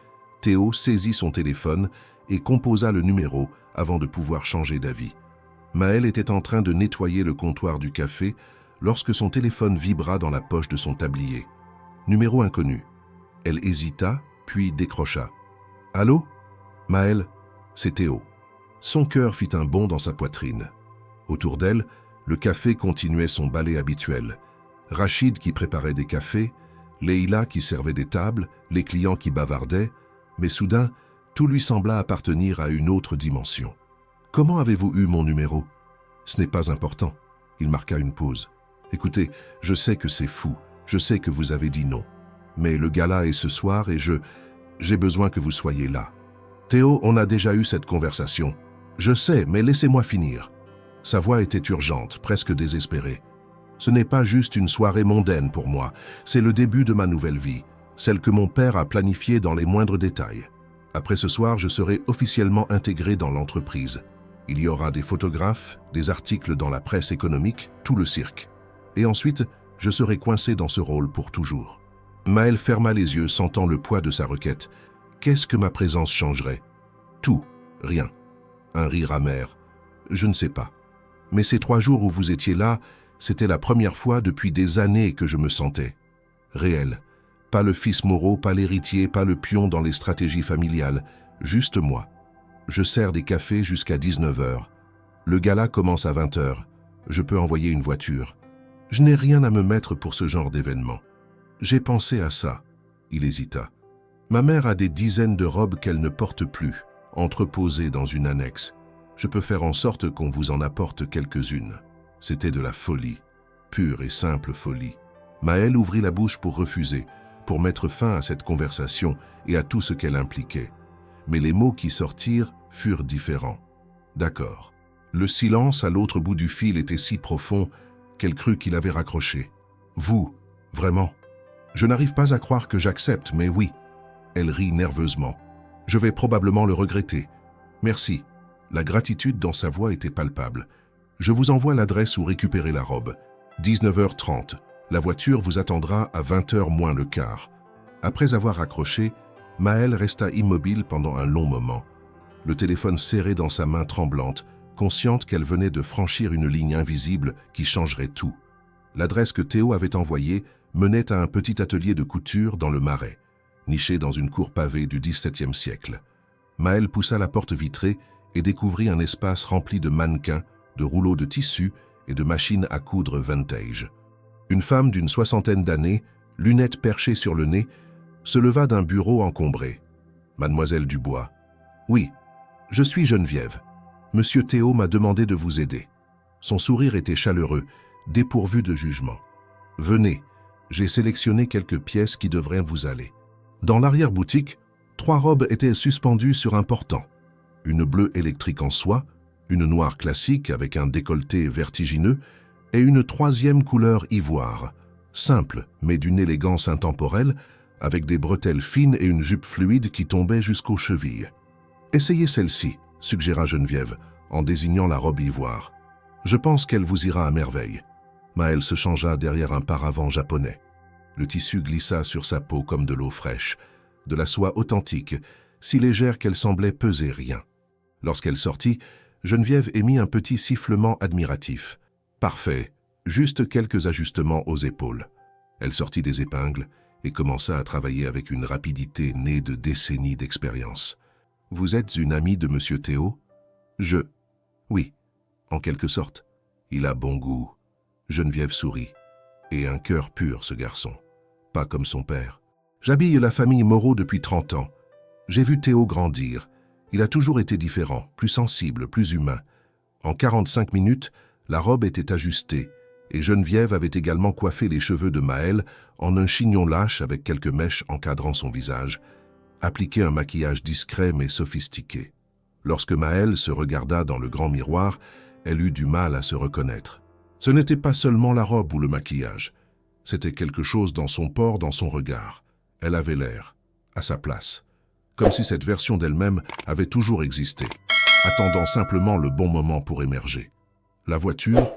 Théo saisit son téléphone et composa le numéro avant de pouvoir changer d'avis. Maëlle était en train de nettoyer le comptoir du café lorsque son téléphone vibra dans la poche de son tablier. Numéro inconnu. Elle hésita, puis décrocha. « Allô ? Maëlle, c'est Théo. » Son cœur fit un bond dans sa poitrine. Autour d'elle, le café continuait son ballet habituel. Rachid qui préparait des cafés, Leïla qui servait des tables, les clients qui bavardaient, mais soudain, tout lui sembla appartenir à une autre dimension. « Comment avez-vous eu mon numéro ? » ?»« Ce n'est pas important. » Il marqua une pause. « Écoutez, je sais que c'est fou, je sais que vous avez dit non. Mais le gala est ce soir et j'ai besoin que vous soyez là. » « Théo, on a déjà eu cette conversation. Je sais, mais laissez-moi finir. » Sa voix était urgente, presque désespérée. « Ce n'est pas juste une soirée mondaine pour moi, c'est le début de ma nouvelle vie, celle que mon père a planifiée dans les moindres détails. Après ce soir, je serai officiellement intégré dans l'entreprise. Il y aura des photographes, des articles dans la presse économique, tout le cirque. Et ensuite, je serai coincé dans ce rôle pour toujours. » Maëlle ferma les yeux, sentant le poids de sa requête. Qu'est-ce que ma présence changerait? Tout, rien. Un rire amer. Je ne sais pas. Mais ces 3 jours où vous étiez là, c'était la première fois depuis des années que je me sentais réel. Pas le fils Moreau, pas l'héritier, pas le pion dans les stratégies familiales. Juste moi. Je sers des cafés jusqu'à 19h. Le gala commence à 20h. Je peux envoyer une voiture. Je n'ai rien à me mettre pour ce genre d'événement. J'ai pensé à ça. Il hésita. Ma mère a des dizaines de robes qu'elle ne porte plus, entreposées dans une annexe. Je peux faire en sorte qu'on vous en apporte quelques-unes. C'était de la folie, pure et simple folie. Maëlle ouvrit la bouche pour refuser, pour mettre fin à cette conversation et à tout ce qu'elle impliquait. Mais les mots qui sortirent furent différents. D'accord. Le silence à l'autre bout du fil était si profond qu'elle crut qu'il avait raccroché. Vous, vraiment. Je n'arrive pas à croire que j'accepte, mais oui. Elle rit nerveusement. Je vais probablement le regretter. Merci. La gratitude dans sa voix était palpable. Je vous envoie l'adresse où récupérer la robe. 19h30. La voiture vous attendra à 20h moins le quart. Après avoir raccroché, Maëlle resta immobile pendant un long moment. Le téléphone serré dans sa main tremblante, consciente qu'elle venait de franchir une ligne invisible qui changerait tout. L'adresse que Théo avait envoyée menait à un petit atelier de couture dans le Marais, niché dans une cour pavée du XVIIe siècle. Maëlle poussa la porte vitrée et découvrit un espace rempli de mannequins, de rouleaux de tissu et de machines à coudre vintage. Une femme d'une 60aine d'années, lunettes perchées sur le nez, se leva d'un bureau encombré. « Mademoiselle Dubois. »« Oui, je suis Geneviève. Monsieur Théo m'a demandé de vous aider. » Son sourire était chaleureux, dépourvu de jugement. « Venez, j'ai sélectionné quelques pièces qui devraient vous aller. » Dans l'arrière-boutique, 3 robes étaient suspendues sur un portant. Une bleue électrique en soie, une noire classique avec un décolleté vertigineux et une 3e couleur ivoire, simple mais d'une élégance intemporelle, avec des bretelles fines et une jupe fluide qui tombait jusqu'aux chevilles. « Essayez celle-ci, » suggéra Geneviève, en désignant la robe ivoire. « Je pense qu'elle vous ira à merveille. » Maëlle se changea derrière un paravent japonais. Le tissu glissa sur sa peau comme de l'eau fraîche. de la soie authentique, si légère qu'elle semblait peser rien. Lorsqu'elle sortit, Geneviève émit un petit sifflement admiratif. Parfait, juste quelques ajustements aux épaules. Elle sortit des épingles et commença à travailler avec une rapidité née de décennies d'expérience. « Vous êtes une amie de Monsieur Théo ?» Oui, en quelque sorte. Il a bon goût. Geneviève sourit. Et un cœur pur, ce garçon. Pas comme son père. J'habille la famille Moreau depuis 30 ans. J'ai vu Théo grandir. Il a toujours été différent, plus sensible, plus humain. En 45 minutes, la robe était ajustée, et Geneviève avait également coiffé les cheveux de Maël en un chignon lâche avec quelques mèches encadrant son visage, appliqué un maquillage discret mais sophistiqué. Lorsque Maël se regarda dans le grand miroir, elle eut du mal à se reconnaître. Ce n'était pas seulement la robe ou le maquillage. C'était quelque chose dans son port, dans son regard. Elle avait l'air, à sa place, comme si cette version d'elle-même avait toujours existé, attendant simplement le bon moment pour émerger. La voiture,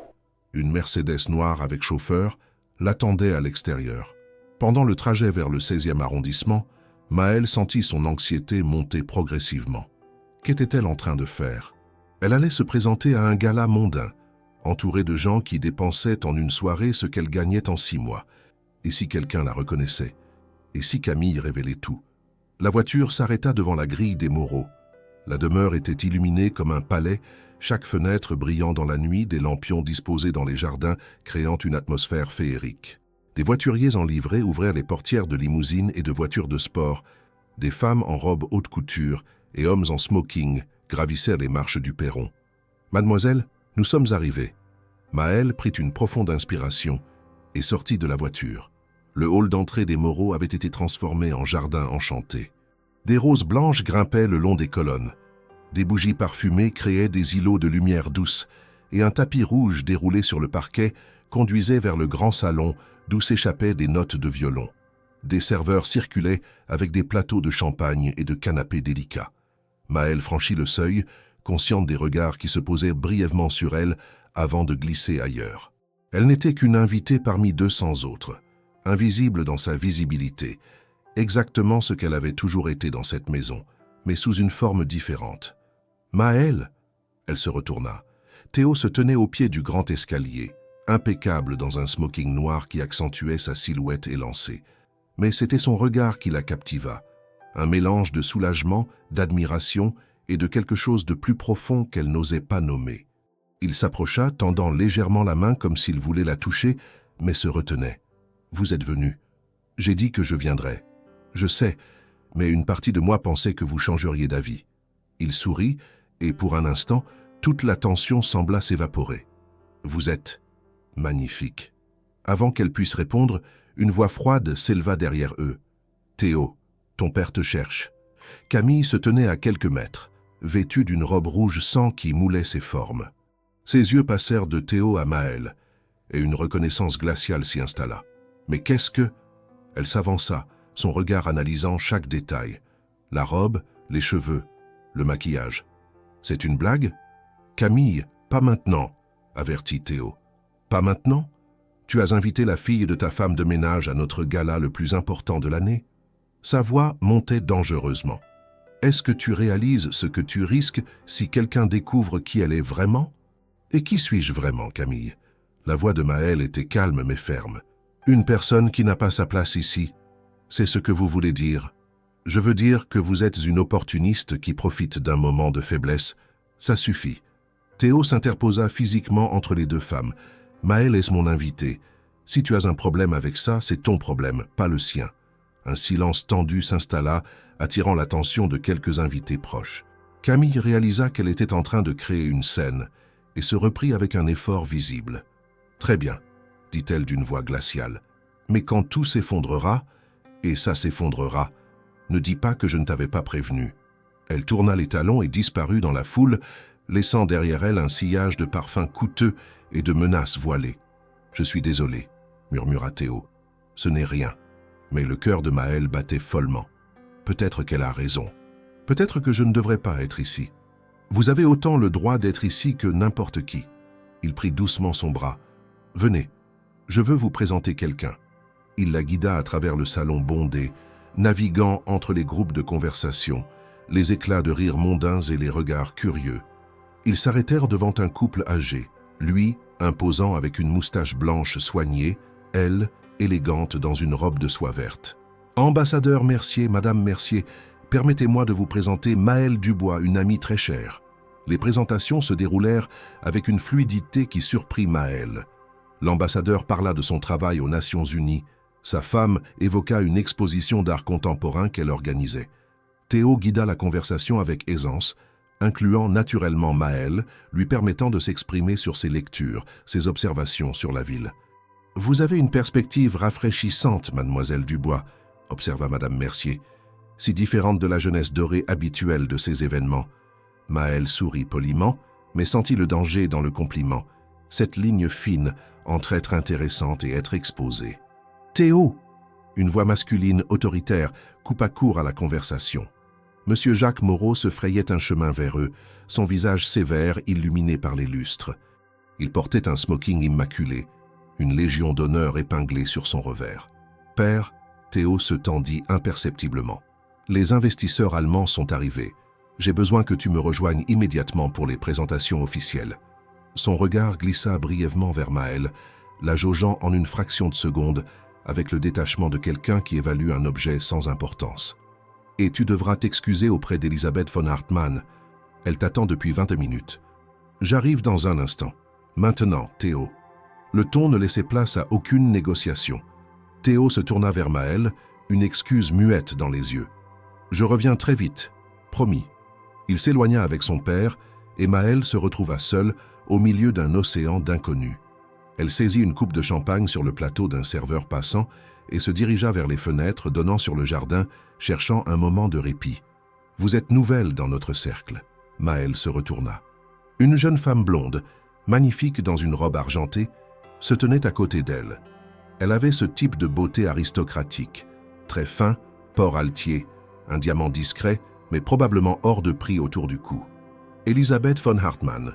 une Mercedes noire avec chauffeur, l'attendait à l'extérieur. Pendant le trajet vers le 16e arrondissement, Maël sentit son anxiété monter progressivement. Qu'était-elle en train de faire? Elle allait se présenter à un gala mondain, entourée de gens qui dépensaient en une soirée ce qu'elle gagnait en 6 mois. Et si quelqu'un la reconnaissait? Et si Camille révélait tout? La voiture s'arrêta devant la grille des Moreau. La demeure était illuminée comme un palais, chaque fenêtre brillant dans la nuit, des lampions disposés dans les jardins, créant une atmosphère féerique. Des voituriers en livrée ouvrirent les portières de limousines et de voitures de sport. Des femmes en robe haute couture et hommes en smoking gravissèrent les marches du perron. « Mademoiselle, nous sommes arrivés. » Maël prit une profonde inspiration et sortit de la voiture. Le hall d'entrée des Moreau avait été transformé en jardin enchanté. Des roses blanches grimpaient le long des colonnes. Des bougies parfumées créaient des îlots de lumière douce et un tapis rouge déroulé sur le parquet conduisait vers le grand salon d'où s'échappaient des notes de violon. Des serveurs circulaient avec des plateaux de champagne et de canapés délicats. Maël franchit le seuil, consciente des regards qui se posaient brièvement sur elle avant de glisser ailleurs. Elle n'était qu'une invitée parmi 200 autres, invisible dans sa visibilité, exactement ce qu'elle avait toujours été dans cette maison, mais sous une forme différente. « Maël !» Elle se retourna. Théo se tenait au pied du grand escalier, impeccable dans un smoking noir qui accentuait sa silhouette élancée. Mais c'était son regard qui la captiva, un mélange de soulagement, d'admiration et de quelque chose de plus profond qu'elle n'osait pas nommer. Il s'approcha, tendant légèrement la main comme s'il voulait la toucher, mais se retenait. « Vous êtes venu. J'ai dit que je viendrais. Je sais, mais une partie de moi pensait que vous changeriez d'avis. » Il sourit, et pour un instant, toute la tension sembla s'évaporer. « Vous êtes magnifique. » Avant qu'elle puisse répondre, une voix froide s'éleva derrière eux. « Théo, ton père te cherche. » Camille se tenait à quelques mètres, vêtue d'une robe rouge sang qui moulait ses formes. Ses yeux passèrent de Théo à Maël, et une reconnaissance glaciale s'y installa. Mais qu'est-ce que... Elle s'avança, son regard analysant chaque détail. La robe, les cheveux, le maquillage. « C'est une blague ?»« Camille, pas maintenant, » avertit Théo. « Pas maintenant ? Tu as invité la fille de ta femme de ménage à notre gala le plus important de l'année ?» Sa voix montait dangereusement. « Est-ce que tu réalises ce que tu risques si quelqu'un découvre qui elle est vraiment ? Et qui suis-je vraiment, Camille ?» La voix de Maël était calme mais ferme. « Une personne qui n'a pas sa place ici. C'est ce que vous voulez dire. Je veux dire que vous êtes une opportuniste qui profite d'un moment de faiblesse. Ça suffit. » Théo s'interposa physiquement entre les deux femmes. « Maël est mon invité. Si tu as un problème avec ça, c'est ton problème, pas le sien. » Un silence tendu s'installa, attirant l'attention de quelques invités proches. Camille réalisa qu'elle était en train de créer une scène et se reprit avec un effort visible. « Très bien, » dit-elle d'une voix glaciale. « Mais quand tout s'effondrera, et ça s'effondrera, ne dis pas que je ne t'avais pas prévenu. » Elle tourna les talons et disparut dans la foule, laissant derrière elle un sillage de parfums coûteux et de menaces voilées. « Je suis désolé, » murmura Théo. « Ce n'est rien. » Mais le cœur de Maël battait follement. Peut-être qu'elle a raison. Peut-être que je ne devrais pas être ici. Vous avez autant le droit d'être ici que n'importe qui. Il prit doucement son bras. Venez, je veux vous présenter quelqu'un. Il la guida à travers le salon bondé, naviguant entre les groupes de conversation, les éclats de rire mondains et les regards curieux. Ils s'arrêtèrent devant un couple âgé, lui, imposant avec une moustache blanche soignée, elle, élégante dans une robe de soie verte. « Ambassadeur Mercier, Madame Mercier, permettez-moi de vous présenter Maëlle Dubois, une amie très chère. » Les présentations se déroulèrent avec une fluidité qui surprit Maëlle. L'ambassadeur parla de son travail aux Nations Unies. Sa femme évoqua une exposition d'art contemporain qu'elle organisait. Théo guida la conversation avec aisance, incluant naturellement Maëlle, lui permettant de s'exprimer sur ses lectures, ses observations sur la ville. « Vous avez une perspective rafraîchissante, mademoiselle Dubois », observa Madame Mercier, si différente de la jeunesse dorée habituelle de ces événements. Maëlle sourit poliment, mais sentit le danger dans le compliment, cette ligne fine entre être intéressante et être exposée. « Théo !» Une voix masculine autoritaire coupa court à la conversation. Monsieur Jacques Moreau se frayait un chemin vers eux, son visage sévère illuminé par les lustres. Il portait un smoking immaculé, une légion d'honneur épinglée sur son revers. « Père !» Théo se tendit imperceptiblement. « Les investisseurs allemands sont arrivés. J'ai besoin que tu me rejoignes immédiatement pour les présentations officielles. » Son regard glissa brièvement vers Maëlle, la jaugeant en une fraction de seconde, avec le détachement de quelqu'un qui évalue un objet sans importance. « Et tu devras t'excuser auprès d'Elisabeth von Hartmann. Elle t'attend depuis 20 minutes. J'arrive dans un instant. Maintenant, Théo. » Le ton ne laissait place à aucune négociation. Théo se tourna vers Maëlle, une excuse muette dans les yeux. « Je reviens très vite. Promis. » Il s'éloigna avec son père, et Maëlle se retrouva seule au milieu d'un océan d'inconnus. Elle saisit une coupe de champagne sur le plateau d'un serveur passant et se dirigea vers les fenêtres donnant sur le jardin, cherchant un moment de répit. « Vous êtes nouvelle dans notre cercle. » Maëlle se retourna. Une jeune femme blonde, magnifique dans une robe argentée, se tenait à côté d'elle. Elle avait ce type de beauté aristocratique, très fin, port altier, un diamant discret, mais probablement hors de prix autour du cou. « Elisabeth von Hartmann »,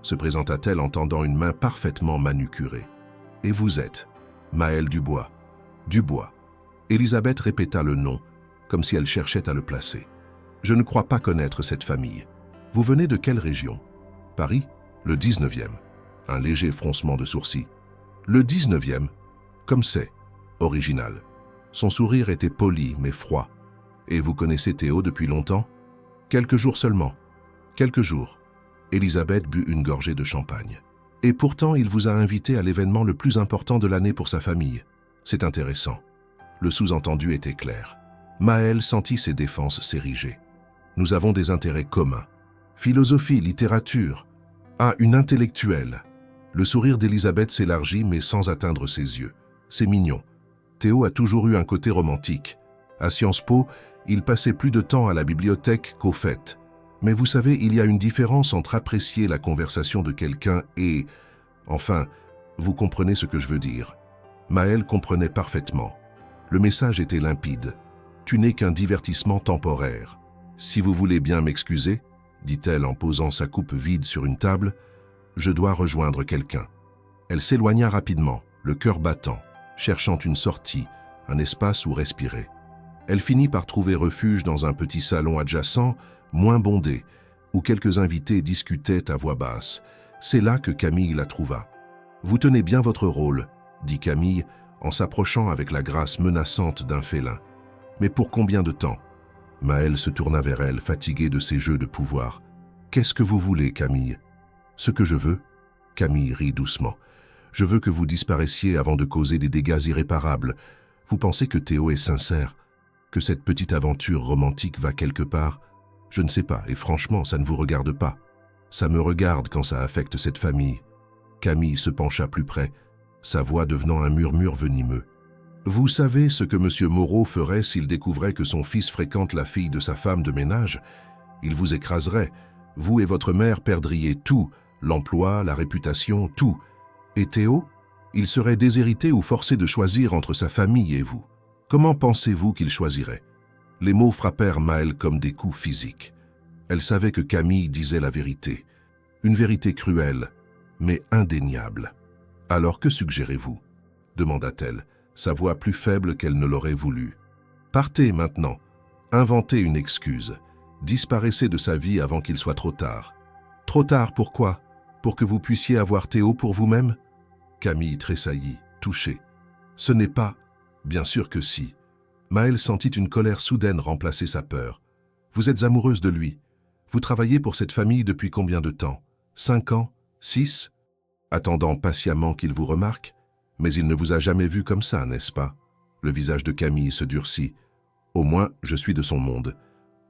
se présenta-t-elle en tendant une main parfaitement manucurée. « Et vous êtes » Maëlle Dubois. « Dubois ». Elisabeth répéta le nom, comme si elle cherchait à le placer. « Je ne crois pas connaître cette famille. Vous venez de quelle région ?»« Paris, le 19e. » Un léger froncement de sourcils. « Le 19e, comme c'est, original. » Son sourire était poli mais froid. « Et vous connaissez Théo depuis longtemps ?»« Quelques jours seulement. »« Quelques jours. » Elisabeth but une gorgée de champagne. « Et pourtant, il vous a invité à l'événement le plus important de l'année pour sa famille. C'est intéressant. » Le sous-entendu était clair. Maëlle sentit ses défenses s'ériger. « Nous avons des intérêts communs. Philosophie, littérature. Ah, une intellectuelle. » Le sourire d'Elisabeth s'élargit mais sans atteindre ses yeux. « C'est mignon. Théo a toujours eu un côté romantique. À Sciences Po, il passait plus de temps à la bibliothèque qu'aux fêtes. Mais vous savez, il y a une différence entre apprécier la conversation de quelqu'un et... Enfin, vous comprenez ce que je veux dire. » Maëlle comprenait parfaitement. Le message était limpide. « Tu n'es qu'un divertissement temporaire. Si vous voulez bien m'excuser, dit-elle en posant sa coupe vide sur une table, je dois rejoindre quelqu'un. » Elle s'éloigna rapidement, le cœur battant, cherchant une sortie, un espace où respirer. Elle finit par trouver refuge dans un petit salon adjacent, moins bondé, où quelques invités discutaient à voix basse. C'est là que Camille la trouva. « Vous tenez bien votre rôle, » dit Camille, en s'approchant avec la grâce menaçante d'un félin. « Mais pour combien de temps ?» Maëlle se tourna vers elle, fatiguée de ses jeux de pouvoir. « Qu'est-ce que vous voulez, Camille ?»« Ce que je veux ?» Camille rit doucement. « Je veux que vous disparaissiez avant de causer des dégâts irréparables. Vous pensez que Théo est sincère? Que cette petite aventure romantique va quelque part? Je ne sais pas, et franchement, ça ne vous regarde pas. Ça me regarde quand ça affecte cette famille. » Camille se pencha plus près, sa voix devenant un murmure venimeux. « Vous savez ce que M. Moreau ferait s'il découvrait que son fils fréquente la fille de sa femme de ménage? Il vous écraserait. Vous et votre mère perdriez tout, l'emploi, la réputation, tout. Et Théo? Il serait déshérité ou forcé de choisir entre sa famille et vous. Comment pensez-vous qu'il choisirait ?» Les mots frappèrent Maëlle comme des coups physiques. Elle savait que Camille disait la vérité. Une vérité cruelle, mais indéniable. « Alors que suggérez-vous » demanda-t-elle, sa voix plus faible qu'elle ne l'aurait voulu. « Partez maintenant. Inventez une excuse. Disparaissez de sa vie avant qu'il soit trop tard. Trop tard, pourquoi? Pour que vous puissiez avoir Théo pour vous-même? Camille tressaillit, touchée. Ce n'est pas... Bien sûr que si. Maëlle sentit une colère soudaine remplacer sa peur. Vous êtes amoureuse de lui. Vous travaillez pour cette famille depuis combien de temps? 5 ans? 6? Attendant patiemment qu'il vous remarque? Mais il ne vous a jamais vu comme ça, n'est-ce pas? Le visage de Camille se durcit. Au moins, je suis de son monde.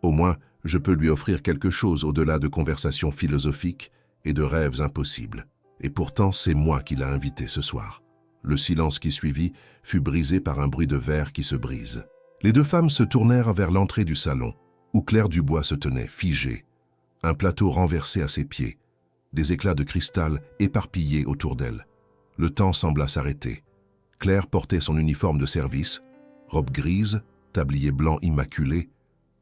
Au moins, je peux lui offrir quelque chose au-delà de conversations philosophiques et de rêves impossibles. Et pourtant, c'est moi qui l'a invité ce soir. Le silence qui suivit fut brisé par un bruit de verre qui se brise. Les deux femmes se tournèrent vers l'entrée du salon, où Claire Dubois se tenait, figée. Un plateau renversé à ses pieds, des éclats de cristal éparpillés autour d'elle. Le temps sembla s'arrêter. Claire portait son uniforme de service, robe grise, tablier blanc immaculé.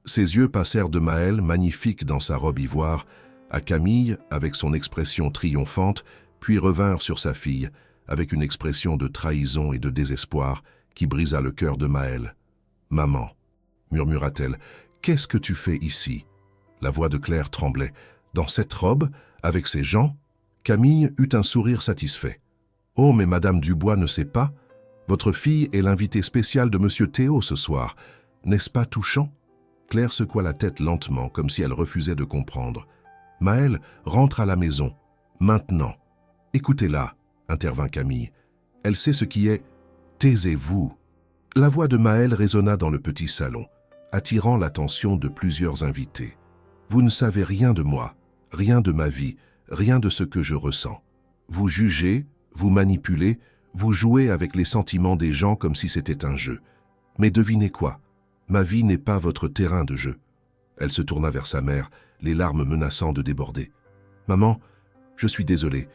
Ses yeux passèrent de Maëlle, magnifique dans sa robe ivoire, à Camille, avec son expression triomphante, puis revinrent sur sa fille, avec une expression de trahison et de désespoir qui brisa le cœur de Maëlle. « Maman, murmura-t-elle, qu'est-ce que tu fais ici ?» La voix de Claire tremblait. « Dans cette robe, avec ces gens ?» Camille eut un sourire satisfait. « Oh, mais Madame Dubois ne sait pas. Votre fille est l'invitée spéciale de Monsieur Théo ce soir. N'est-ce pas touchant ?» Claire secoua la tête lentement, comme si elle refusait de comprendre. Maëlle rentre à la maison. « Maintenant. » « Écoutez-la, » intervint Camille. « Elle sait ce qui est... Taisez-vous. » La voix de Maëlle résonna dans le petit salon, attirant l'attention de plusieurs invités. « Vous ne savez rien de moi, rien de ma vie, rien de ce que je ressens. Vous jugez, vous manipulez, vous jouez avec les sentiments des gens comme si c'était un jeu. Mais devinez quoi? Ma vie n'est pas votre terrain de jeu. » Elle se tourna vers sa mère, les larmes menaçant de déborder. « Maman, je suis désolée.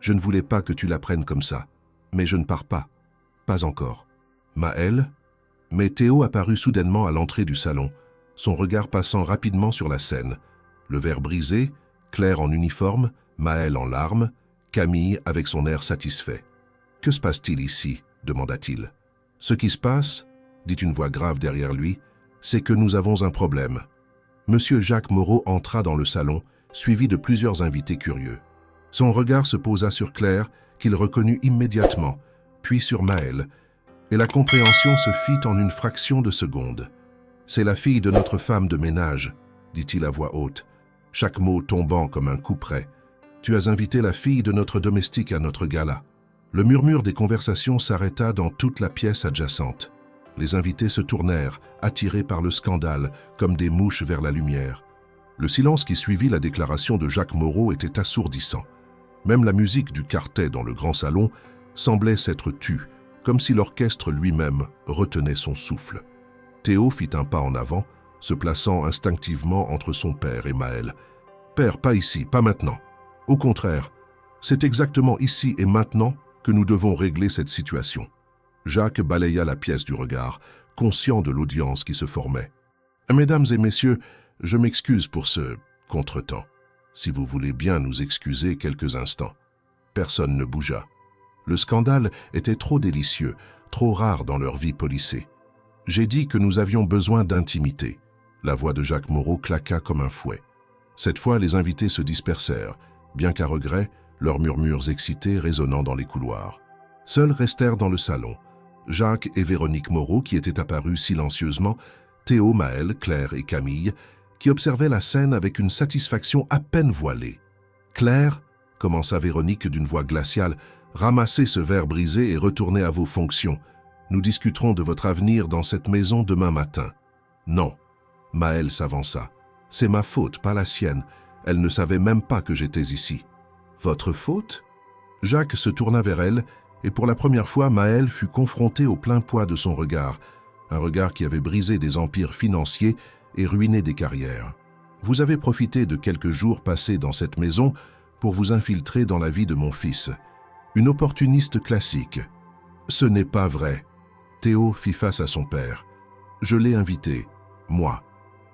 Je ne voulais pas que tu l'apprennes comme ça. Mais je ne pars pas. Pas encore. » Maëlle? Mais Théo apparut soudainement à l'entrée du salon, son regard passant rapidement sur la scène. Le verre brisé, Claire en uniforme, Maëlle en larmes, Camille avec son air satisfait. « Que se passe-t-il ici ?» demanda-t-il. « Ce qui se passe, » dit une voix grave derrière lui, « c'est que nous avons un problème. » Monsieur Jacques Moreau entra dans le salon, suivi de plusieurs invités curieux. Son regard se posa sur Claire, qu'il reconnut immédiatement, puis sur Maëlle, et la compréhension se fit en une fraction de seconde. « C'est la fille de notre femme de ménage, » dit-il à voix haute, chaque mot tombant comme un couperet. « Tu as invité la fille de notre domestique à notre gala. » Le murmure des conversations s'arrêta dans toute la pièce adjacente. Les invités se tournèrent, attirés par le scandale, comme des mouches vers la lumière. Le silence qui suivit la déclaration de Jacques Moreau était assourdissant. Même la musique du quartet dans le grand salon semblait s'être tue, comme si l'orchestre lui-même retenait son souffle. Théo fit un pas en avant, se plaçant instinctivement entre son père et Maëlle. « Père, pas ici, pas maintenant. Au contraire, c'est exactement ici et maintenant que nous devons régler cette situation. » Jacques balaya la pièce du regard, conscient de l'audience qui se formait. « Mesdames et messieurs, je m'excuse pour ce contretemps. Si vous voulez bien nous excuser quelques instants. » Personne ne bougea. Le scandale était trop délicieux, trop rare dans leur vie policée. « J'ai dit que nous avions besoin d'intimité. » La voix de Jacques Moreau claqua comme un fouet. Cette fois, les invités se dispersèrent, bien qu'à regret, leurs murmures excités résonnant dans les couloirs. Seuls restèrent dans le salon Jacques et Véronique Moreau, qui étaient apparus silencieusement, Théo, Maëlle, Claire et Camille, qui observaient la scène avec une satisfaction à peine voilée. « Claire, » commença Véronique d'une voix glaciale, « ramassez ce verre brisé et retournez à vos fonctions. Nous discuterons de votre avenir dans cette maison demain matin. » « Non. » Maëlle s'avança. « C'est ma faute, pas la sienne. Elle ne savait même pas que j'étais ici. »« Votre faute ?» Jacques se tourna vers elle, et pour la première fois, Maëlle fut confrontée au plein poids de son regard, un regard qui avait brisé des empires financiers et ruiné des carrières. « Vous avez profité de quelques jours passés dans cette maison pour vous infiltrer dans la vie de mon fils. Une opportuniste classique. »« Ce n'est pas vrai. » Théo fit face à son père. « Je l'ai invité, moi.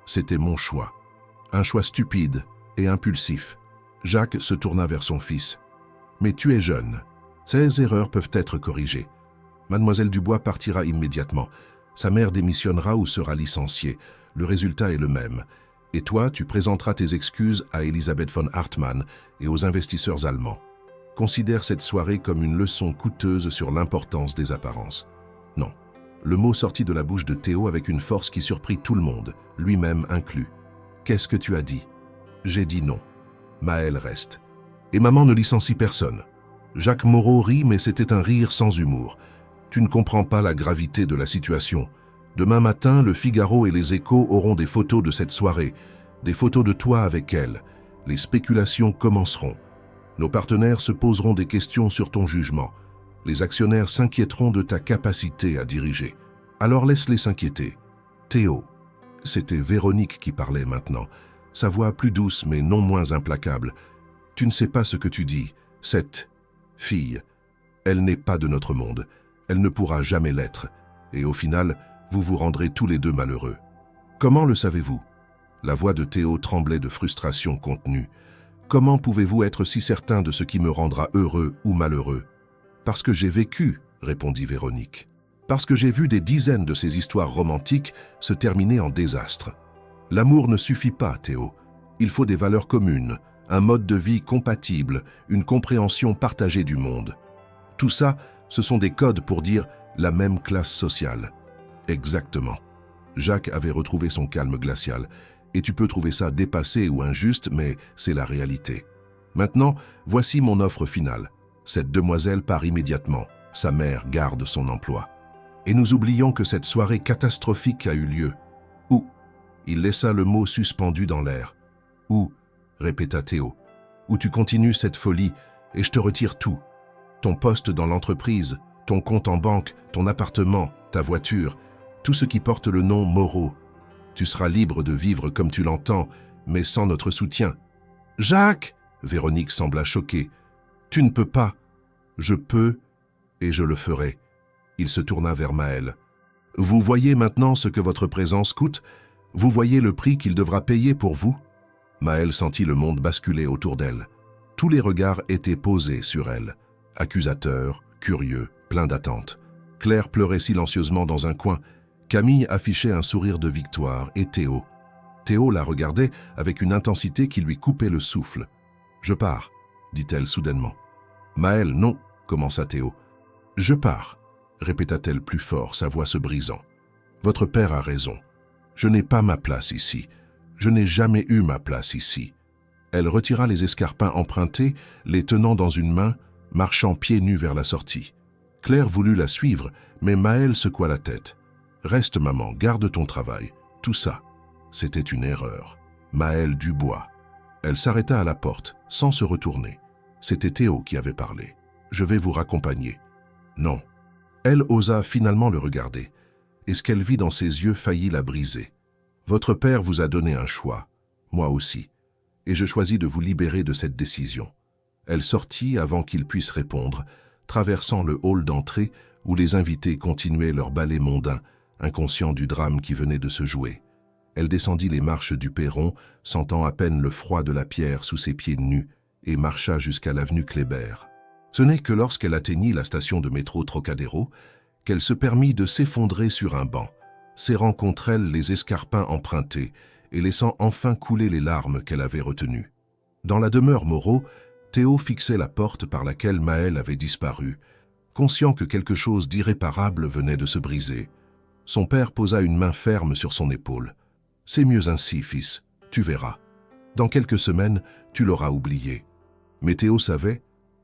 C'était mon choix. Un choix stupide et impulsif. » Jacques se tourna vers son fils. « Mais tu es jeune. Ces erreurs peuvent être corrigées. Mademoiselle Dubois partira immédiatement. Sa mère démissionnera ou sera licenciée. Le résultat est le même. Et toi, tu présenteras tes excuses à Elisabeth von Hartmann et aux investisseurs allemands. Considère cette soirée comme une leçon coûteuse sur l'importance des apparences. Non. Le mot sortit de la bouche de Théo avec une force qui surprit tout le monde, lui-même inclus. Qu'est-ce que tu as dit? J'ai dit non. Maëlle reste. Et maman ne licencie personne. Jacques Moreau rit, mais c'était un rire sans humour. Tu ne comprends pas la gravité de la situation. Demain matin, le Figaro et les Échos auront des photos de cette soirée, des photos de toi avec elle. Les spéculations commenceront. Nos partenaires se poseront des questions sur ton jugement. Les actionnaires s'inquiéteront de ta capacité à diriger. Alors laisse-les s'inquiéter. Théo. C'était Véronique qui parlait maintenant, sa voix plus douce mais non moins implacable. Tu ne sais pas ce que tu dis. Cette fille, elle n'est pas de notre monde. Elle ne pourra jamais l'être. Et au final, vous vous rendrez tous les deux malheureux. Comment le savez-vous? La voix de Théo tremblait de frustration contenue. Comment pouvez-vous être si certain de ce qui me rendra heureux ou malheureux? Parce que j'ai vécu, répondit Véronique. Parce que j'ai vu des dizaines de ces histoires romantiques se terminer en désastre. L'amour ne suffit pas, Théo. Il faut des valeurs communes, un mode de vie compatible, une compréhension partagée du monde. Tout ça, ce sont des codes pour dire la même classe sociale. Exactement. Jacques avait retrouvé son calme glacial. Et tu peux trouver ça dépassé ou injuste, mais c'est la réalité. Maintenant, voici mon offre finale. Cette demoiselle part immédiatement. Sa mère garde son emploi. Et nous oublions que cette soirée catastrophique a eu lieu. Où? Il laissa le mot suspendu dans l'air. Où? Répéta Théo. Où tu continues cette folie et je te retire tout. Ton poste dans l'entreprise, ton compte en banque, ton appartement, ta voiture, tout ce qui porte le nom Moreau. Tu seras libre de vivre comme tu l'entends, mais sans notre soutien. Jacques! Véronique sembla choquée. Tu ne peux pas. Je peux et je le ferai. Il se tourna vers Maëlle. Vous voyez maintenant ce que votre présence coûte? Vous voyez le prix qu'il devra payer pour vous? Maëlle sentit le monde basculer autour d'elle. Tous les regards étaient posés sur elle. Accusateurs, curieux, pleins d'attentes. Claire pleurait silencieusement dans un coin. Camille affichait un sourire de victoire et Théo. Théo la regardait avec une intensité qui lui coupait le souffle. « Je pars », dit-elle soudainement. « Maëlle, non », commença Théo. « Je pars », répéta-t-elle plus fort, sa voix se brisant. « Votre père a raison. Je n'ai pas ma place ici. Je n'ai jamais eu ma place ici. » Elle retira les escarpins empruntés, les tenant dans une main, marchant pieds nus vers la sortie. Claire voulut la suivre, mais Maëlle secoua la tête. « Reste, maman, garde ton travail. Tout ça, c'était une erreur. » Maëlle Dubois. Elle s'arrêta à la porte, sans se retourner. C'était Théo qui avait parlé. « Je vais vous raccompagner. » Non. Elle osa finalement le regarder, et ce qu'elle vit dans ses yeux faillit la briser. « Votre père vous a donné un choix, moi aussi, et je choisis de vous libérer de cette décision. » Elle sortit avant qu'il puisse répondre, traversant le hall d'entrée où les invités continuaient leur ballet mondain, inconscients du drame qui venait de se jouer. Elle descendit les marches du perron, sentant à peine le froid de la pierre sous ses pieds nus, et marcha jusqu'à l'avenue Kléber. Ce n'est que lorsqu'elle atteignit la station de métro Trocadéro qu'elle se permit de s'effondrer sur un banc, serrant contre elle les escarpins empruntés et laissant enfin couler les larmes qu'elle avait retenues. Dans la demeure Moreau, Théo fixait la porte par laquelle Maëlle avait disparu, conscient que quelque chose d'irréparable venait de se briser. Son père posa une main ferme sur son épaule. « C'est mieux ainsi, fils, tu verras. Dans quelques semaines, tu l'auras oublié. » Mais Théo savait,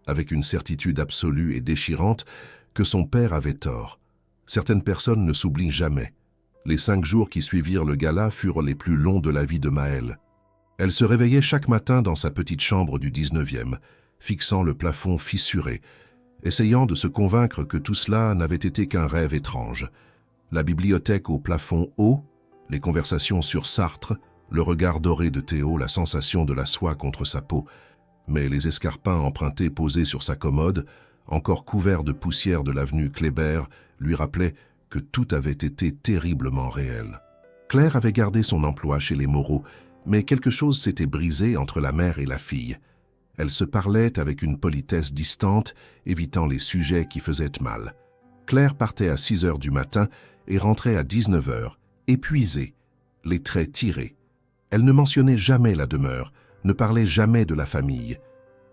avec une certitude absolue et déchirante, que son père avait tort. Certaines personnes ne s'oublient jamais. Les 5 jours qui suivirent le gala furent les plus longs de la vie de Maëlle. Elle se réveillait chaque matin dans sa petite chambre du 19e, fixant le plafond fissuré, essayant de se convaincre que tout cela n'avait été qu'un rêve étrange. La bibliothèque au plafond haut, les conversations sur Sartre, le regard doré de Théo, la sensation de la soie contre sa peau, mais les escarpins empruntés posés sur sa commode, encore couverts de poussière de l'avenue Kléber, lui rappelaient que tout avait été terriblement réel. Claire avait gardé son emploi chez les Moreau, mais quelque chose s'était brisé entre la mère et la fille. Elle se parlait avec une politesse distante, évitant les sujets qui faisaient mal. Claire partait à 6 heures du matin et rentrait à 19 heures, épuisée, les traits tirés. Elle ne mentionnait jamais la demeure, ne parlait jamais de la famille.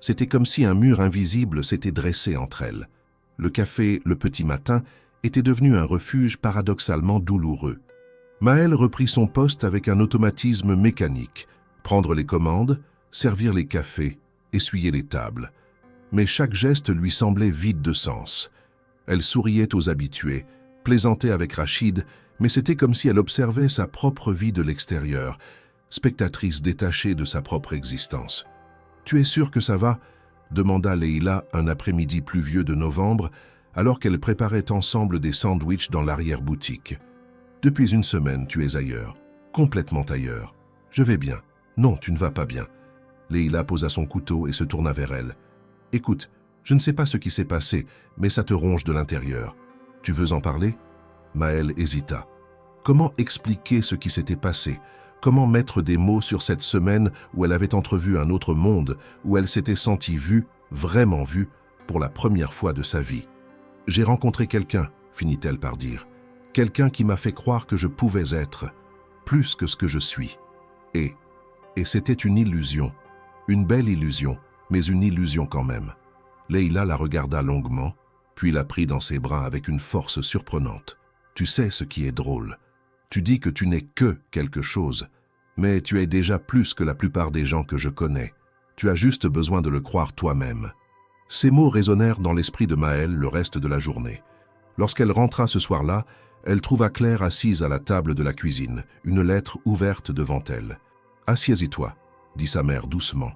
C'était comme si un mur invisible s'était dressé entre elles. Le café, le petit matin, était devenu un refuge paradoxalement douloureux. Maëlle reprit son poste avec un automatisme mécanique. Prendre les commandes, servir les cafés, essuyer les tables. Mais chaque geste lui semblait vide de sens. Elle souriait aux habitués, plaisantait avec Rachid, mais c'était comme si elle observait sa propre vie de l'extérieur, spectatrice détachée de sa propre existence. « Tu es sûr que ça va ?» demanda Leïla un après-midi pluvieux de novembre, alors qu'elles préparaient ensemble des sandwichs dans l'arrière-boutique. « Depuis une semaine, tu es ailleurs, complètement ailleurs. Je vais bien. Non, tu ne vas pas bien. » Leïla posa son couteau et se tourna vers elle. « Écoute, je ne sais pas ce qui s'est passé, mais ça te ronge de l'intérieur. Tu veux en parler ?» Maëlle hésita. Comment expliquer ce qui s'était passé? Comment mettre des mots sur cette semaine où elle avait entrevu un autre monde, où elle s'était sentie vue, vraiment vue, pour la première fois de sa vie? « J'ai rencontré quelqu'un, finit-elle par dire. Quelqu'un qui m'a fait croire que je pouvais être, plus que ce que je suis. Et c'était une illusion, une belle illusion, mais une illusion quand même. » Leïla la regarda longuement, puis la prit dans ses bras avec une force surprenante. « Tu sais ce qui est drôle. Tu dis que tu n'es que quelque chose, mais tu es déjà plus que la plupart des gens que je connais. Tu as juste besoin de le croire toi-même. » Ces mots résonnèrent dans l'esprit de Maëlle le reste de la journée. Lorsqu'elle rentra ce soir-là, elle trouva Claire assise à la table de la cuisine, une lettre ouverte devant elle. « Assieds-y-toi » dit sa mère doucement.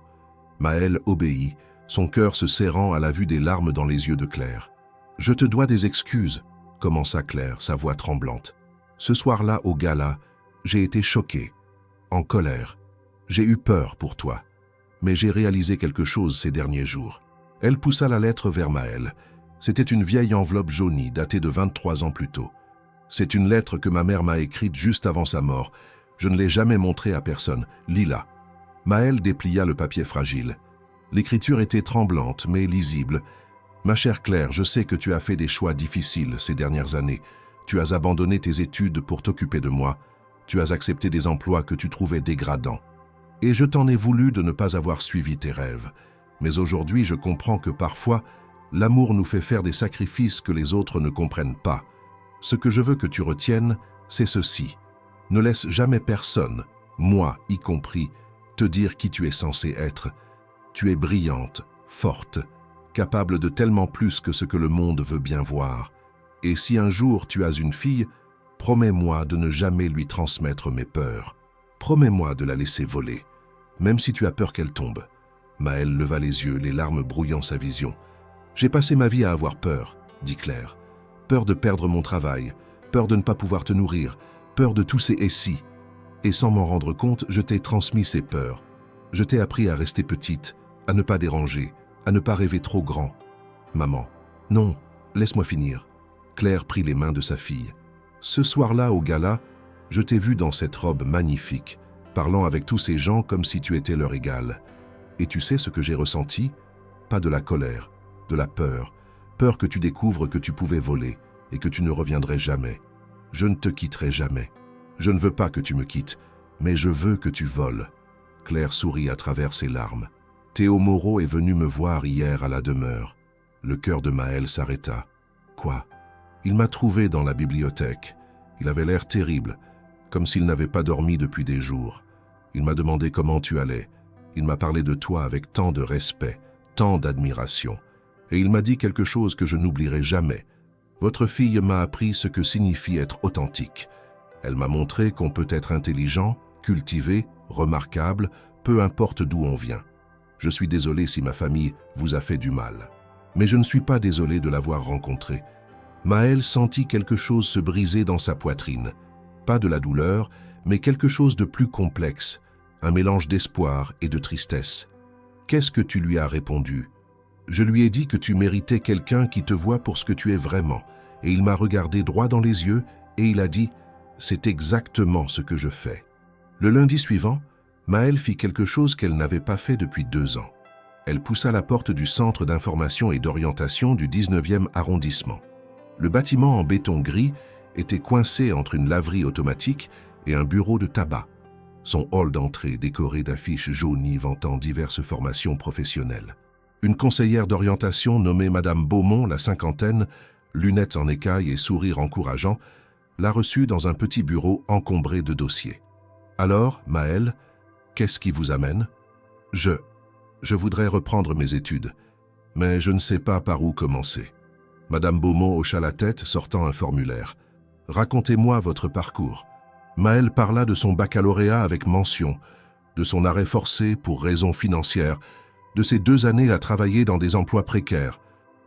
Maëlle obéit, son cœur se serrant à la vue des larmes dans les yeux de Claire. « Je te dois des excuses » commença Claire, sa voix tremblante. « Ce soir-là, au gala, j'ai été choquée, en colère. J'ai eu peur pour toi. Mais j'ai réalisé quelque chose ces derniers jours. » Elle poussa la lettre vers Maëlle. C'était une vieille enveloppe jaunie, datée de 23 ans plus tôt. « C'est une lettre que ma mère m'a écrite juste avant sa mort. Je ne l'ai jamais montrée à personne. Lis-la. » Maëlle déplia le papier fragile. L'écriture était tremblante, mais lisible. « Ma chère Claire, je sais que tu as fait des choix difficiles ces dernières années. Tu as abandonné tes études pour t'occuper de moi. Tu as accepté des emplois que tu trouvais dégradants. Et je t'en ai voulu de ne pas avoir suivi tes rêves. Mais aujourd'hui, je comprends que parfois, l'amour nous fait faire des sacrifices que les autres ne comprennent pas. Ce que je veux que tu retiennes, c'est ceci. Ne laisse jamais personne, moi y compris, te dire qui tu es censé être. Tu es brillante, forte, capable de tellement plus que ce que le monde veut bien voir. Et si un jour tu as une fille, promets-moi de ne jamais lui transmettre mes peurs. Promets-moi de la laisser voler, même si tu as peur qu'elle tombe. » Maëlle leva les yeux, les larmes brouillant sa vision. « J'ai passé ma vie à avoir peur, » dit Claire. « Peur de perdre mon travail, peur de ne pas pouvoir te nourrir, peur de tous ces « et si ». Et sans m'en rendre compte, je t'ai transmis ces peurs. Je t'ai appris à rester petite, à ne pas déranger, à ne pas rêver trop grand. Maman, non, laisse-moi finir. » Claire prit les mains de sa fille. « Ce soir-là, au gala, je t'ai vue dans cette robe magnifique, parlant avec tous ces gens comme si tu étais leur égal. Et tu sais ce que j'ai ressenti? Pas de la colère, de la peur. Peur que tu découvres que tu pouvais voler et que tu ne reviendrais jamais. Je ne te quitterai jamais. Je ne veux pas que tu me quittes, mais je veux que tu voles. » Claire sourit à travers ses larmes. « Théo Moreau est venu me voir hier à la demeure. » Le cœur de Maëlle s'arrêta. « Quoi ?» ?»« Il m'a trouvé dans la bibliothèque. Il avait l'air terrible, comme s'il n'avait pas dormi depuis des jours. Il m'a demandé comment tu allais. Il m'a parlé de toi avec tant de respect, tant d'admiration. Et il m'a dit quelque chose que je n'oublierai jamais. Votre fille m'a appris ce que signifie être authentique. Elle m'a montré qu'on peut être intelligent, cultivé, remarquable, peu importe d'où on vient. Je suis désolé si ma famille vous a fait du mal. Mais je ne suis pas désolé de l'avoir rencontrée. » Maëlle sentit quelque chose se briser dans sa poitrine. Pas de la douleur, mais quelque chose de plus complexe, un mélange d'espoir et de tristesse. « Qu'est-ce que tu lui as répondu ?»« Je lui ai dit que tu méritais quelqu'un qui te voit pour ce que tu es vraiment. Et il m'a regardé droit dans les yeux et il a dit « C'est exactement ce que je fais. » Le lundi suivant, Maëlle fit quelque chose qu'elle n'avait pas fait depuis 2 ans. Elle poussa la porte du centre d'information et d'orientation du 19e arrondissement. Le bâtiment en béton gris était coincé entre une laverie automatique et un bureau de tabac. Son hall d'entrée décoré d'affiches jaunies vantant diverses formations professionnelles. Une conseillère d'orientation nommée Madame Beaumont, la cinquantaine, lunettes en écaille et sourire encourageant, l'a reçue dans un petit bureau encombré de dossiers. « Alors, Maëlle, qu'est-ce qui vous amène ?»« Je voudrais reprendre mes études, mais je ne sais pas par où commencer. » Madame Beaumont hocha la tête, sortant un formulaire. « Racontez-moi votre parcours. » Maëlle parla de son baccalauréat avec mention, de son arrêt forcé pour raisons financières, de ses 2 années à travailler dans des emplois précaires.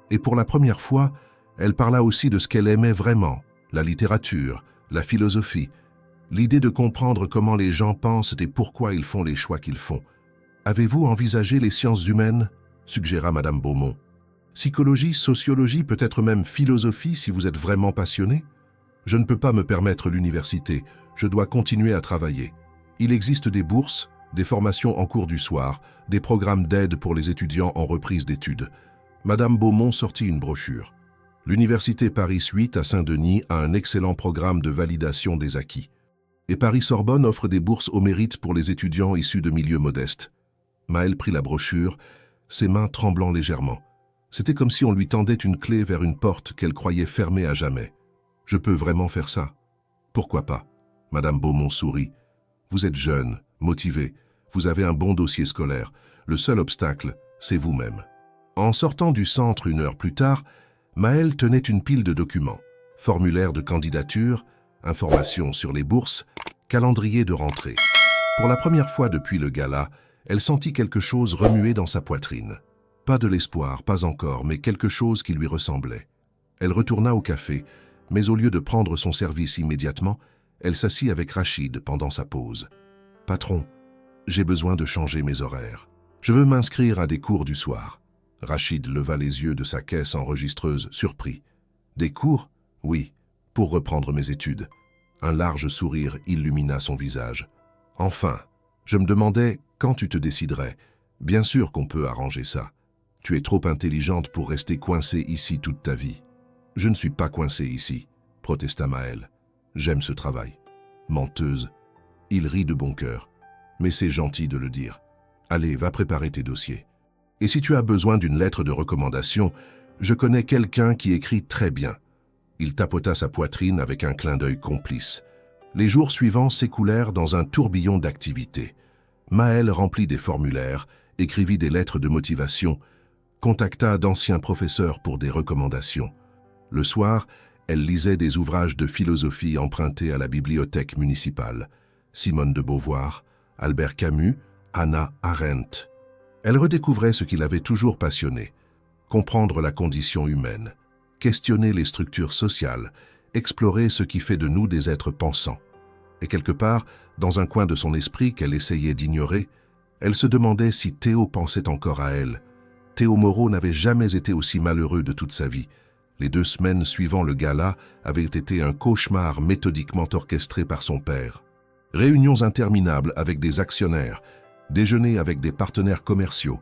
Et pour la première fois, elle parla aussi de ce qu'elle aimait vraiment, la littérature, la philosophie, l'idée de comprendre comment les gens pensent et pourquoi ils font les choix qu'ils font. « Avez-vous envisagé les sciences humaines ?» suggéra Madame Beaumont. « Psychologie, sociologie, peut-être même philosophie si vous êtes vraiment passionné ? Je ne peux pas me permettre l'université, je dois continuer à travailler. Il existe des bourses, des formations en cours du soir, des programmes d'aide pour les étudiants en reprise d'études. » Madame Beaumont sortit une brochure. L'Université Paris 8 à Saint-Denis a un excellent programme de validation des acquis. Et Paris-Sorbonne offre des bourses au mérite pour les étudiants issus de milieux modestes. Maëlle prit la brochure, ses mains tremblant légèrement. C'était comme si on lui tendait une clé vers une porte qu'elle croyait fermée à jamais. « Je peux vraiment faire ça ? Pourquoi pas ?» Madame Beaumont sourit. « Vous êtes jeune, motivé, vous avez un bon dossier scolaire. Le seul obstacle, c'est vous-même. » En sortant du centre 1 heure plus tard, Maëlle tenait une pile de documents, formulaire de candidature, informations sur les bourses, calendrier de rentrée. Pour la première fois depuis le gala, elle sentit quelque chose remuer dans sa poitrine. Pas de l'espoir, pas encore, mais quelque chose qui lui ressemblait. Elle retourna au café, mais au lieu de prendre son service immédiatement, elle s'assit avec Rachid pendant sa pause. « Patron, j'ai besoin de changer mes horaires. Je veux m'inscrire à des cours du soir. » Rachid leva les yeux de sa caisse enregistreuse, surpris. « Des cours ? Oui, pour reprendre mes études. » Un large sourire illumina son visage. « Enfin, je me demandais quand tu te déciderais. Bien sûr qu'on peut arranger ça. Tu es trop intelligente pour rester coincée ici toute ta vie. »« Je ne suis pas coincée ici, » protesta Maëlle. « J'aime ce travail. » Menteuse. Il rit de bon cœur. « Mais c'est gentil de le dire. Allez, va préparer tes dossiers. Et si tu as besoin d'une lettre de recommandation, je connais quelqu'un qui écrit très bien. » Il tapota sa poitrine avec un clin d'œil complice. Les jours suivants s'écoulèrent dans un tourbillon d'activités. Maëlle remplit des formulaires, écrivit des lettres de motivation, contacta d'anciens professeurs pour des recommandations. Le soir, elle lisait des ouvrages de philosophie empruntés à la bibliothèque municipale. Simone de Beauvoir, Albert Camus, Hannah Arendt. Elle redécouvrait ce qui l'avait toujours passionnée, comprendre la condition humaine, questionner les structures sociales, explorer ce qui fait de nous des êtres pensants. Et quelque part, dans un coin de son esprit qu'elle essayait d'ignorer, elle se demandait si Théo pensait encore à elle. Théo Moreau n'avait jamais été aussi malheureux de toute sa vie. Les 2 semaines suivant le gala avaient été un cauchemar méthodiquement orchestré par son père. Réunions interminables avec des actionnaires, déjeuners avec des partenaires commerciaux,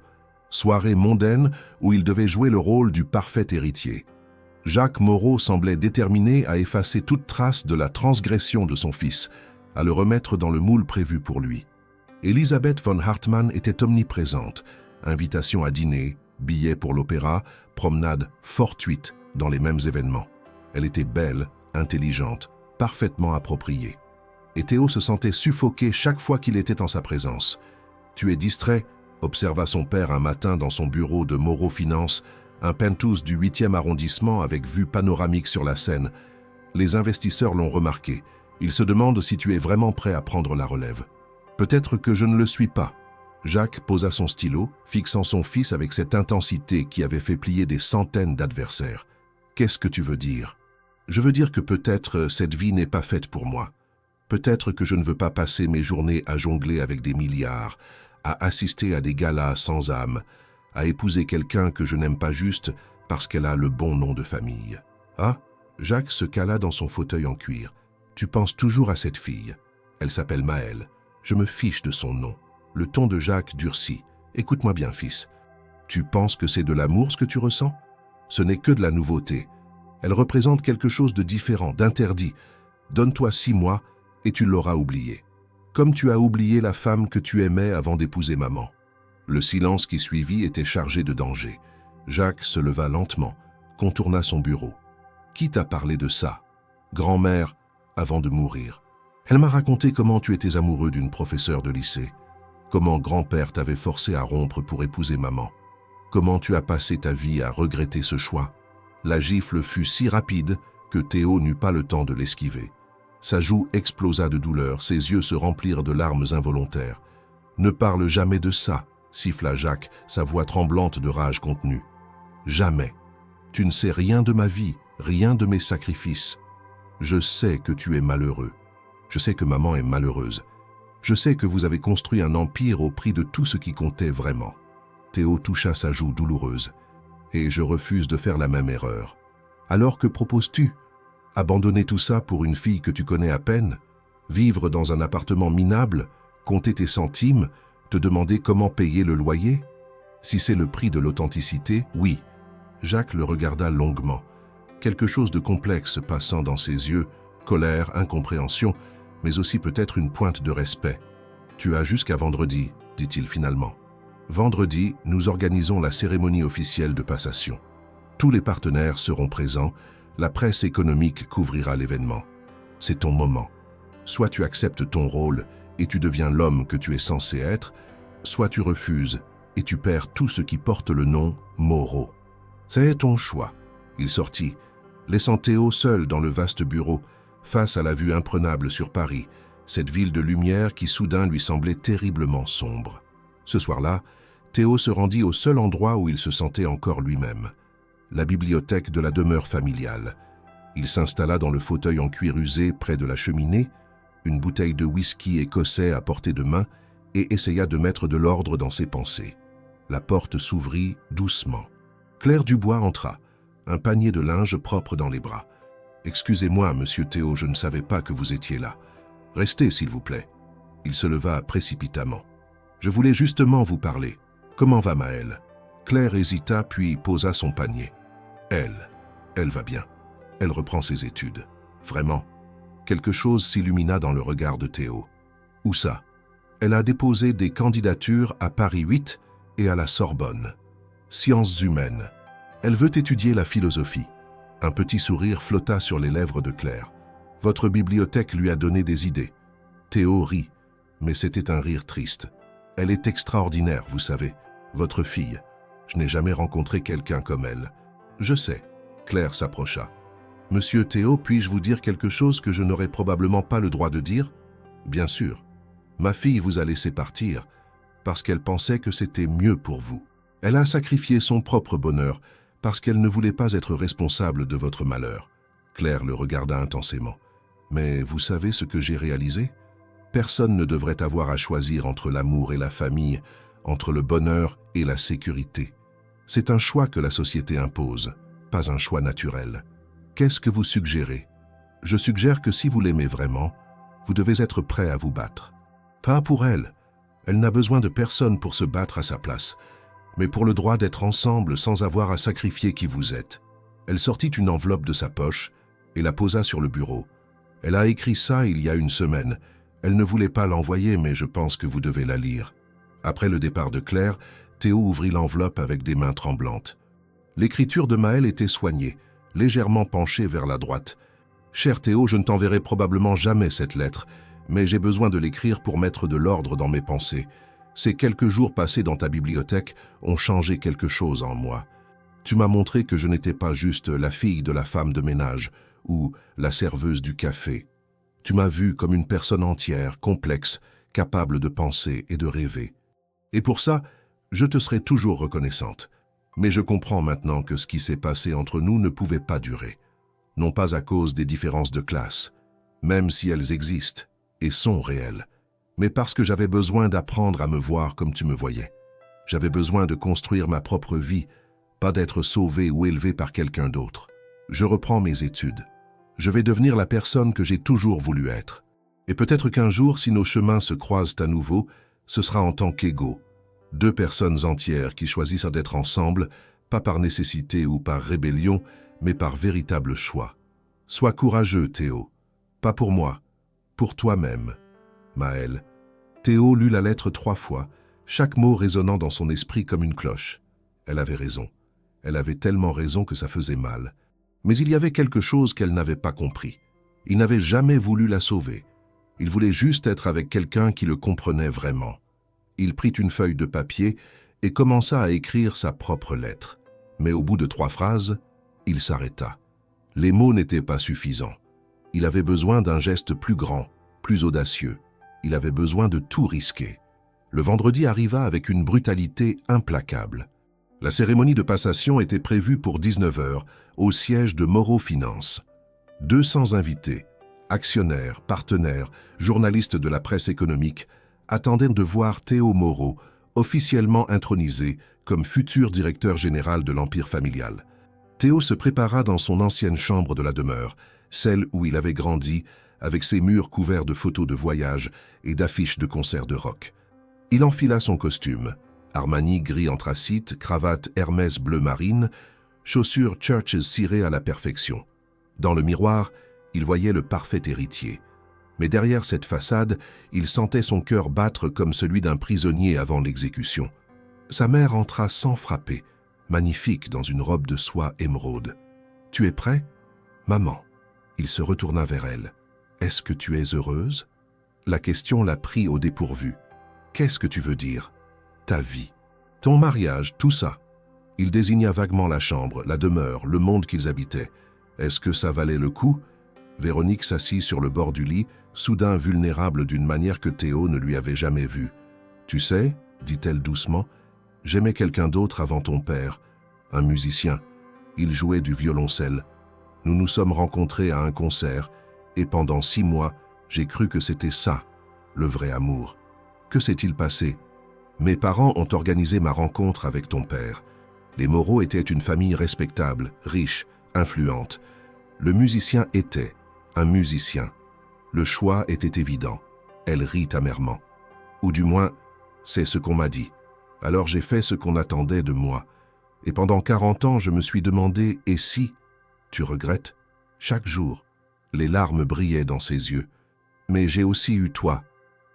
soirées mondaines où il devait jouer le rôle du parfait héritier. Jacques Moreau semblait déterminé à effacer toute trace de la transgression de son fils, à le remettre dans le moule prévu pour lui. Elisabeth von Hartmann était omniprésente, invitations à dîner, billets pour l'opéra, promenades fortuites dans les mêmes événements. Elle était belle, intelligente, parfaitement appropriée. Et Théo se sentait suffoqué chaque fois qu'il était en sa présence. « Tu es distrait ?» observa son père un matin dans son bureau de Moreau Finance, un penthouse du 8e arrondissement avec vue panoramique sur la Seine. Les investisseurs l'ont remarqué. Ils se demandent si tu es vraiment prêt à prendre la relève. « Peut-être que je ne le suis pas. » Jacques posa son stylo, fixant son fils avec cette intensité qui avait fait plier des centaines d'adversaires. « Qu'est-ce que tu veux dire ?»« Je veux dire que peut-être cette vie n'est pas faite pour moi. Peut-être que je ne veux pas passer mes journées à jongler avec des milliards, à assister à des galas sans âme, à épouser quelqu'un que je n'aime pas juste parce qu'elle a le bon nom de famille. » « Ah ?» Jacques se cala dans son fauteuil en cuir. « Tu penses toujours à cette fille. Elle s'appelle Maëlle. Je me fiche de son nom. » Le ton de Jacques durcit. « Écoute-moi bien, fils. Tu penses que c'est de l'amour ce que tu ressens ? Ce n'est que de la nouveauté. Elle représente quelque chose de différent, d'interdit. Donne-toi 6 mois et tu l'auras oublié. Comme tu as oublié la femme que tu aimais avant d'épouser maman. Le silence qui suivit était chargé de danger. Jacques se leva lentement, contourna son bureau. Qui t'a parlé de ça? Grand-mère, avant de mourir. Elle m'a raconté comment tu étais amoureux d'une professeure de lycée. Comment grand-père t'avait forcé à rompre pour épouser maman. Comment tu as passé ta vie à regretter ce choix. La gifle fut si rapide que Théo n'eut pas le temps de l'esquiver. Sa joue explosa de douleur, ses yeux se remplirent de larmes involontaires. « Ne parle jamais de ça », siffla Jacques, sa voix tremblante de rage contenue. « Jamais. Tu ne sais rien de ma vie, rien de mes sacrifices. Je sais que tu es malheureux. Je sais que maman est malheureuse. Je sais que vous avez construit un empire au prix de tout ce qui comptait vraiment. » Théo toucha sa joue douloureuse. « Et je refuse de faire la même erreur. Alors que proposes-tu ? Abandonner tout ça pour une fille que tu connais à peine? Vivre dans un appartement minable? Compter tes centimes? Te demander comment payer le loyer? Si c'est le prix de l'authenticité, oui. » Jacques le regarda longuement. Quelque chose de complexe passant dans ses yeux, colère, incompréhension, mais aussi peut-être une pointe de respect. « Tu as jusqu'à vendredi, dit-il finalement. Vendredi, nous organisons la cérémonie officielle de passation. Tous les partenaires seront présents, la presse économique couvrira l'événement. C'est ton moment. Soit tu acceptes ton rôle et tu deviens l'homme que tu es censé être, soit tu refuses et tu perds tout ce qui porte le nom Moreau. C'est ton choix. » Il sortit, laissant Théo seul dans le vaste bureau, face à la vue imprenable sur Paris, cette ville de lumière qui soudain lui semblait terriblement sombre. Ce soir-là, Théo se rendit au seul endroit où il se sentait encore lui-même, la bibliothèque de la demeure familiale. Il s'installa dans le fauteuil en cuir usé près de la cheminée, une bouteille de whisky écossais à portée de main et essaya de mettre de l'ordre dans ses pensées. La porte s'ouvrit doucement. Claire Dubois entra, un panier de linge propre dans les bras. « Excusez-moi, monsieur Théo, je ne savais pas que vous étiez là. Restez, s'il vous plaît. » Il se leva précipitamment. « Je voulais justement vous parler. Comment va Maëlle ?» Claire hésita puis posa son panier. « Elle va bien. Elle reprend ses études. Vraiment ?» Quelque chose s'illumina dans le regard de Théo. « Où ça ?» Elle a déposé des candidatures à Paris 8 et à la Sorbonne. Sciences humaines. Elle veut étudier la philosophie. Un petit sourire flotta sur les lèvres de Claire. Votre bibliothèque lui a donné des idées. Théo rit, mais c'était un rire triste. Elle est extraordinaire, vous savez, votre fille. Je n'ai jamais rencontré quelqu'un comme elle. Je sais. Claire s'approcha. Monsieur Théo, puis-je vous dire quelque chose que je n'aurais probablement pas le droit de dire? Bien sûr. Ma fille vous a laissé partir parce qu'elle pensait que c'était mieux pour vous. Elle a sacrifié son propre bonheur parce qu'elle ne voulait pas être responsable de votre malheur. Claire le regarda intensément. Mais vous savez ce que j'ai réalisé? Personne ne devrait avoir à choisir entre l'amour et la famille, entre le bonheur et la sécurité. C'est un choix que la société impose, pas un choix naturel. Qu'est-ce que vous suggérez? Je suggère que si vous l'aimez vraiment, vous devez être prêt à vous battre. Pas pour elle. Elle n'a besoin de personne pour se battre à sa place, mais pour le droit d'être ensemble sans avoir à sacrifier qui vous êtes. Elle sortit une enveloppe de sa poche et la posa sur le bureau. Elle a écrit ça il y a une semaine. Elle ne voulait pas l'envoyer, mais je pense que vous devez la lire. Après le départ de Claire, Théo ouvrit l'enveloppe avec des mains tremblantes. L'écriture de Maëlle était soignée, légèrement penchée vers la droite. « Cher Théo, je ne t'enverrai probablement jamais cette lettre, mais j'ai besoin de l'écrire pour mettre de l'ordre dans mes pensées. Ces quelques jours passés dans ta bibliothèque ont changé quelque chose en moi. Tu m'as montré que je n'étais pas juste la fille de la femme de ménage ou la serveuse du café. Tu m'as vu comme une personne entière, complexe, capable de penser et de rêver. Et pour ça, je te serai toujours reconnaissante. Mais je comprends maintenant que ce qui s'est passé entre nous ne pouvait pas durer. Non pas à cause des différences de classe, même si elles existent et sont réelles, mais parce que j'avais besoin d'apprendre à me voir comme tu me voyais. J'avais besoin de construire ma propre vie, pas d'être sauvé ou élevé par quelqu'un d'autre. Je reprends mes études. Je vais devenir la personne que j'ai toujours voulu être. Et peut-être qu'un jour, si nos chemins se croisent à nouveau, ce sera en tant qu'égaux. Deux personnes entières qui choisissent d'être ensemble, pas par nécessité ou par rébellion, mais par véritable choix. Sois courageux, Théo. Pas pour moi, pour toi-même. Maël. Théo lut la lettre 3 fois, chaque mot résonnant dans son esprit comme une cloche. Elle avait raison. Elle avait tellement raison que ça faisait mal. Mais il y avait quelque chose qu'elle n'avait pas compris. Il n'avait jamais voulu la sauver. Il voulait juste être avec quelqu'un qui le comprenait vraiment. Il prit une feuille de papier et commença à écrire sa propre lettre. Mais au bout de 3 phrases, il s'arrêta. Les mots n'étaient pas suffisants. Il avait besoin d'un geste plus grand, plus audacieux. Il avait besoin de tout risquer. Le vendredi arriva avec une brutalité implacable. La cérémonie de passation était prévue pour 19 h au siège de Moreau Finance. 200 invités, actionnaires, partenaires, journalistes de la presse économique attendaient de voir Théo Moreau officiellement intronisé comme futur directeur général de l'Empire familial. Théo se prépara dans son ancienne chambre de la demeure, celle où il avait grandi, avec ses murs couverts de photos de voyage et d'affiches de concerts de rock. Il enfila son costume, Armani gris anthracite, cravate Hermès bleu marine, chaussures Churches cirées à la perfection. Dans le miroir, il voyait le parfait héritier. Mais derrière cette façade, il sentait son cœur battre comme celui d'un prisonnier avant l'exécution. Sa mère entra sans frapper, magnifique dans une robe de soie émeraude. « Tu es prêt, maman ?» Il se retourna vers elle. « Est-ce que tu es heureuse ?» La question la prit au dépourvu. « Qu'est-ce que tu veux dire ?»« Ta vie. Ton mariage, tout ça. » Il désigna vaguement la chambre, la demeure, le monde qu'ils habitaient. Est-ce que ça valait le coup? Véronique s'assit sur le bord du lit, soudain vulnérable d'une manière que Théo ne lui avait jamais vue. « Tu sais, dit-elle doucement, j'aimais quelqu'un d'autre avant ton père, un musicien. Il jouait du violoncelle. Nous nous sommes rencontrés à un concert, et pendant 6 mois, j'ai cru que c'était ça, le vrai amour. Que s'est-il passé? Mes parents ont organisé ma rencontre avec ton père. Les Moreau étaient une famille respectable, riche, influente. Le musicien était un musicien. Le choix était évident. Elle rit amèrement. Ou du moins, c'est ce qu'on m'a dit. Alors j'ai fait ce qu'on attendait de moi. Et pendant 40 ans, je me suis demandé, et si? Tu regrettes? Chaque jour, les larmes brillaient dans ses yeux. Mais j'ai aussi eu toi,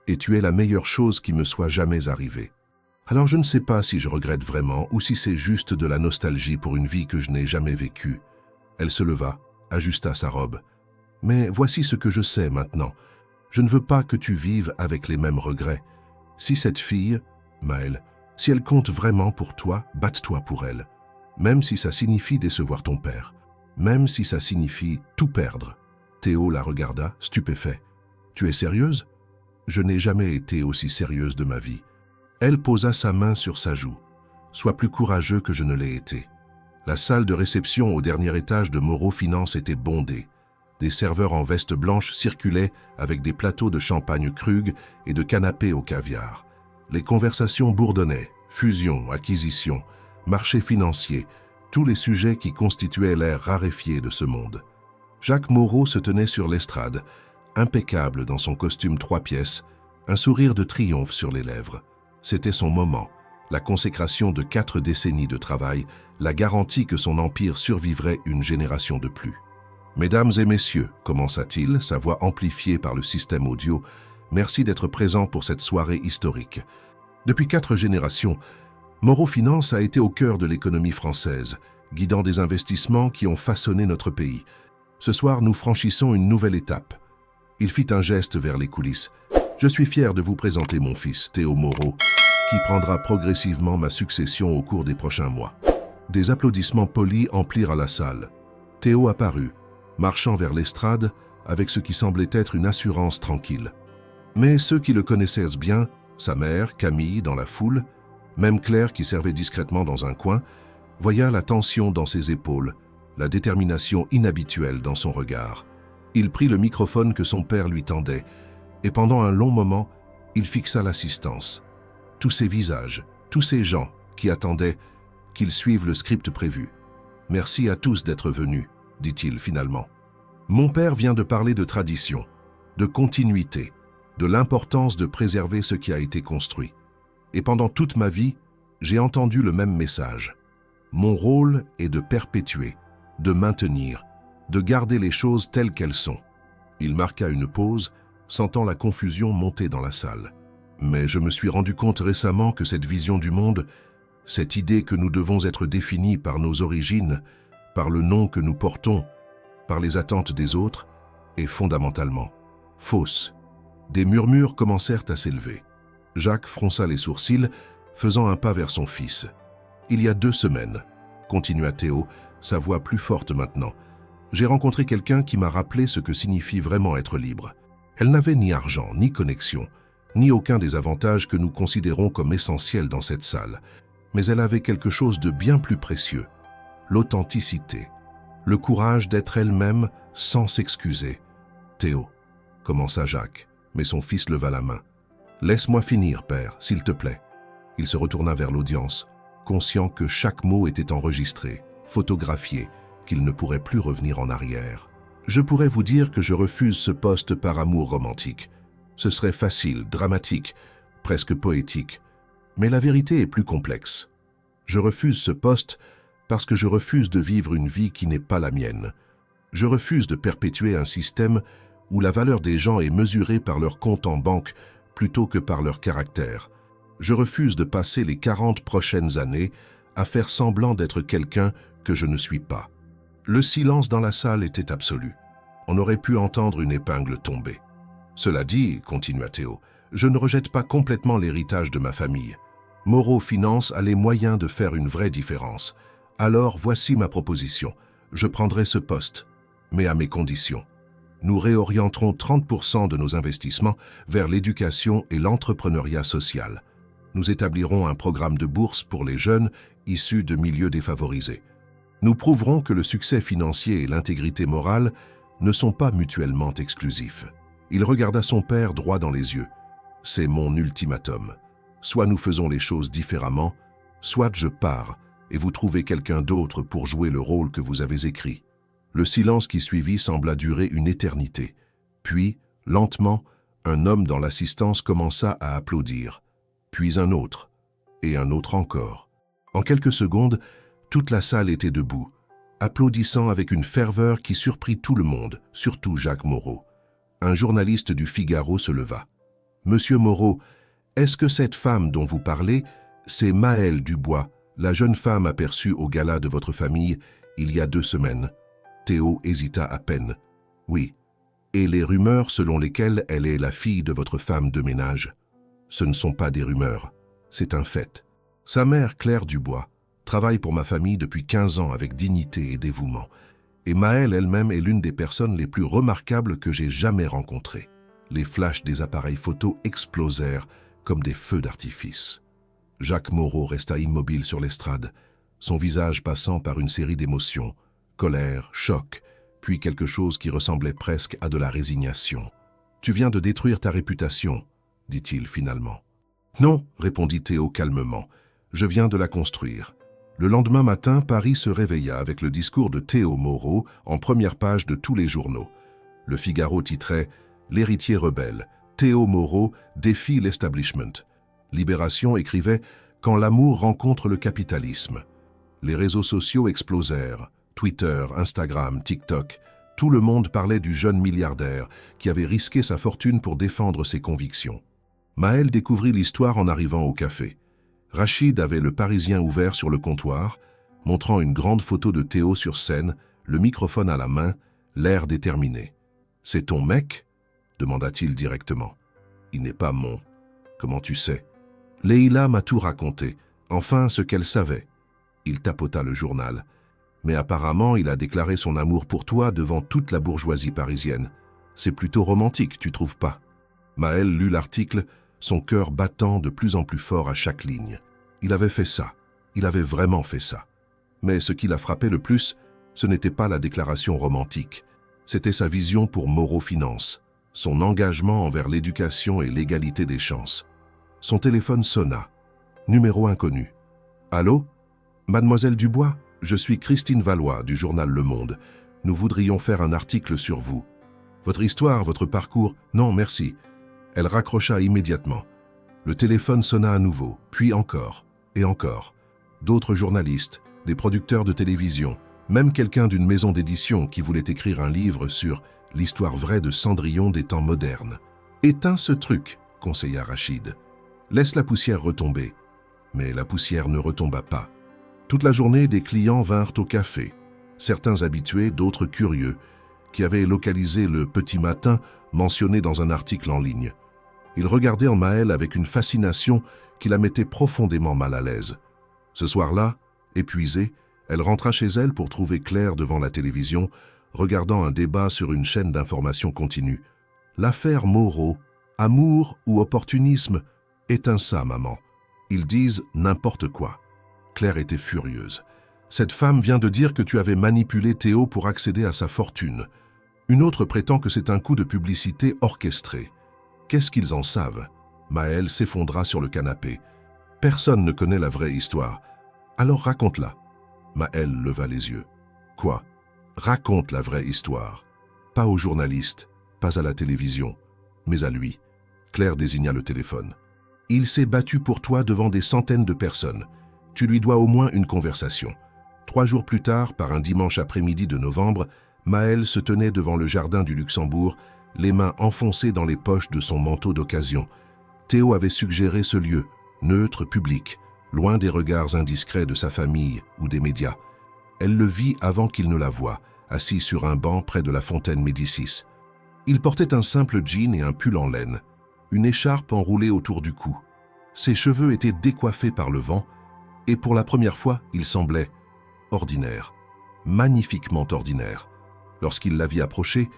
et tu es la meilleure chose qui me soit jamais arrivée. Alors je ne sais pas si je regrette vraiment ou si c'est juste de la nostalgie pour une vie que je n'ai jamais vécue. Elle se leva, ajusta sa robe. Mais voici ce que je sais maintenant. Je ne veux pas que tu vives avec les mêmes regrets. Si cette fille, Maël, si elle compte vraiment pour toi, batte-toi pour elle. Même si ça signifie décevoir ton père. Même si ça signifie tout perdre. Théo la regarda, stupéfait. Tu es sérieuse? Je n'ai jamais été aussi sérieuse de ma vie. Elle posa sa main sur sa joue. Sois plus courageux que je ne l'ai été. La salle de réception au dernier étage de Moreau Finance était bondée. Des serveurs en veste blanche circulaient avec des plateaux de champagne Krug et de canapés au caviar. Les conversations bourdonnaient, fusion, acquisition, marché financier, tous les sujets qui constituaient l'air raréfié de ce monde. Jacques Moreau se tenait sur l'estrade, impeccable dans son costume 3 pièces, un sourire de triomphe sur les lèvres. C'était son moment, la consécration de 4 décennies de travail, la garantie que son empire survivrait une génération de plus. « Mesdames et messieurs, commença-t-il, sa voix amplifiée par le système audio, merci d'être présents pour cette soirée historique. Depuis 4 générations, Moreau Finance a été au cœur de l'économie française, guidant des investissements qui ont façonné notre pays. Ce soir, nous franchissons une nouvelle étape. » Il fit un geste vers les coulisses. « Je suis fier de vous présenter mon fils, Théo Moreau, qui prendra progressivement ma succession au cours des prochains mois. » Des applaudissements polis emplirent la salle. Théo apparut, marchant vers l'estrade avec ce qui semblait être une assurance tranquille. Mais ceux qui le connaissaient bien, sa mère, Camille, dans la foule, même Claire qui servait discrètement dans un coin, voya la tension dans ses épaules, la détermination inhabituelle dans son regard. Il prit le microphone que son père lui tendait, et pendant un long moment, il fixa l'assistance. Tous ces visages, tous ces gens qui attendaient qu'ils suivent le script prévu. « Merci à tous d'être venus », dit-il finalement. « Mon père vient de parler de tradition, de continuité, de l'importance de préserver ce qui a été construit. Et pendant toute ma vie, j'ai entendu le même message. Mon rôle est de perpétuer, de maintenir, de garder les choses telles qu'elles sont. Il marqua une pause, sentant la confusion monter dans la salle. Mais je me suis rendu compte récemment que cette vision du monde, cette idée que nous devons être définis par nos origines, par le nom que nous portons, par les attentes des autres, est fondamentalement fausse. Des murmures commencèrent à s'élever. Jacques fronça les sourcils, faisant un pas vers son fils. « Il y a 2 semaines, continua Théo, sa voix plus forte maintenant, j'ai rencontré quelqu'un qui m'a rappelé ce que signifie vraiment être libre. Elle n'avait ni argent, ni connexion, ni aucun des avantages que nous considérons comme essentiels dans cette salle. Mais elle avait quelque chose de bien plus précieux, l'authenticité, le courage d'être elle-même sans s'excuser. « Théo, commença Jacques, mais son fils leva la main. « Laisse-moi finir, père, s'il te plaît. » Il se retourna vers l'audience, conscient que chaque mot était enregistré, photographié, qu'il ne pourrait plus revenir en arrière. « Je pourrais vous dire que je refuse ce poste par amour romantique. Ce serait facile, dramatique, presque poétique. Mais la vérité est plus complexe. Je refuse ce poste parce que je refuse de vivre une vie qui n'est pas la mienne. Je refuse de perpétuer un système où la valeur des gens est mesurée par leur compte en banque plutôt que par leur caractère. Je refuse de passer les 40 prochaines années à faire semblant d'être quelqu'un que je ne suis pas. » Le silence dans la salle était absolu. On aurait pu entendre une épingle tomber. « Cela dit, continua Théo, je ne rejette pas complètement l'héritage de ma famille. Moreau Finance a les moyens de faire une vraie différence. Alors voici ma proposition. Je prendrai ce poste, mais à mes conditions. Nous réorienterons 30% de nos investissements vers l'éducation et l'entrepreneuriat social. Nous établirons un programme de bourse pour les jeunes issus de milieux défavorisés. Nous prouverons que le succès financier et l'intégrité morale ne sont pas mutuellement exclusifs. » Il regarda son père droit dans les yeux. « C'est mon ultimatum. Soit nous faisons les choses différemment, soit je pars et vous trouvez quelqu'un d'autre pour jouer le rôle que vous avez écrit. » Le silence qui suivit sembla durer une éternité. Puis, lentement, un homme dans l'assistance commença à applaudir. Puis un autre, et un autre encore. En quelques secondes, toute la salle était debout, applaudissant avec une ferveur qui surprit tout le monde, surtout Jacques Moreau. Un journaliste du Figaro se leva. « Monsieur Moreau, est-ce que cette femme dont vous parlez, c'est Maëlle Dubois, la jeune femme aperçue au gala de votre famille il y a 2 semaines ?» Théo hésita à peine. « Oui. Et les rumeurs selon lesquelles elle est la fille de votre femme de ménage? Ce ne sont pas des rumeurs, c'est un fait. Sa mère, Claire Dubois, travaille pour ma famille depuis 15 ans avec dignité et dévouement. Et Maëlle elle-même est l'une des personnes les plus remarquables que j'ai jamais rencontrées. » Les flashs des appareils photo explosèrent comme des feux d'artifice. Jacques Moreau resta immobile sur l'estrade, son visage passant par une série d'émotions, colère, choc, puis quelque chose qui ressemblait presque à de la résignation. « Tu viens de détruire ta réputation, » dit-il finalement. « Non, » répondit Théo calmement, « je viens de la construire. » Le lendemain matin, Paris se réveilla avec le discours de Théo Moreau en première page de tous les journaux. Le Figaro titrait « L'héritier rebelle, Théo Moreau défie l'establishment ». Libération écrivait « Quand l'amour rencontre le capitalisme ». Les réseaux sociaux explosèrent. Twitter, Instagram, TikTok, tout le monde parlait du jeune milliardaire qui avait risqué sa fortune pour défendre ses convictions. Maëlle découvrit l'histoire en arrivant au café. Rachid avait le Parisien ouvert sur le comptoir, montrant une grande photo de Théo sur scène, le microphone à la main, l'air déterminé. « C'est ton mec ?» demanda-t-il directement. « Il n'est pas mon. Comment tu sais ?»« Leïla m'a tout raconté, enfin ce qu'elle savait. » Il tapota le journal. « Mais apparemment, il a déclaré son amour pour toi devant toute la bourgeoisie parisienne. C'est plutôt romantique, tu trouves pas ?» Maëlle lut l'article, son cœur battant de plus en plus fort à chaque ligne. Il avait fait ça. Il avait vraiment fait ça. Mais ce qui l'a frappé le plus, ce n'était pas la déclaration romantique. C'était sa vision pour Moreau Finance, son engagement envers l'éducation et l'égalité des chances. Son téléphone sonna. Numéro inconnu. « Allô ? Mademoiselle Dubois ? Je suis Christine Valois du journal Le Monde. Nous voudrions faire un article sur vous. Votre histoire, votre parcours... Non, merci. » Elle raccrocha immédiatement. Le téléphone sonna à nouveau, puis encore, et encore. D'autres journalistes, des producteurs de télévision, Même quelqu'un d'une maison d'édition qui voulait écrire un livre sur l'histoire vraie de Cendrillon des temps modernes. « Éteins ce truc », conseilla Rachid. « Laisse la poussière retomber. » Mais la poussière ne retomba pas. Toute la journée, des clients vinrent au café. Certains habitués, d'autres curieux, qui avaient localisé le petit matin mentionné dans un article en ligne. Ils regardaient en Maëlle avec une fascination qui la mettait profondément mal à l'aise. Ce soir-là, épuisée, elle rentra chez elle pour trouver Claire devant la télévision, regardant un débat sur une chaîne d'information continue. L'affaire Moreau, amour ou opportunisme, éteins ça, maman. Ils disent n'importe quoi. Claire était furieuse. Cette femme vient de dire que tu avais manipulé Théo pour accéder à sa fortune. Une autre prétend que c'est un coup de publicité orchestré. Qu'est-ce qu'ils en savent? Maëlle s'effondra sur le canapé. Personne ne connaît la vraie histoire. Alors raconte-la. Maëlle leva les yeux. Quoi? Raconte la vraie histoire. Pas aux journalistes, pas à la télévision, mais à lui. Claire désigna le téléphone. Il s'est battu pour toi devant des centaines de personnes. Tu lui dois au moins une conversation. 3 jours plus tard, par un dimanche après-midi de novembre, Maëlle se tenait devant le jardin du Luxembourg, les mains enfoncées dans les poches de son manteau d'occasion. Théo avait suggéré ce lieu, neutre, public, loin des regards indiscrets de sa famille ou des médias. Elle le vit avant qu'il ne la voie, assis sur un banc près de la fontaine Médicis. Il portait un simple jean et un pull en laine, une écharpe enroulée autour du cou. Ses cheveux étaient décoiffés par le vent, et pour la première fois, il semblait ordinaire, magnifiquement ordinaire. Lorsqu'il la vit approcher,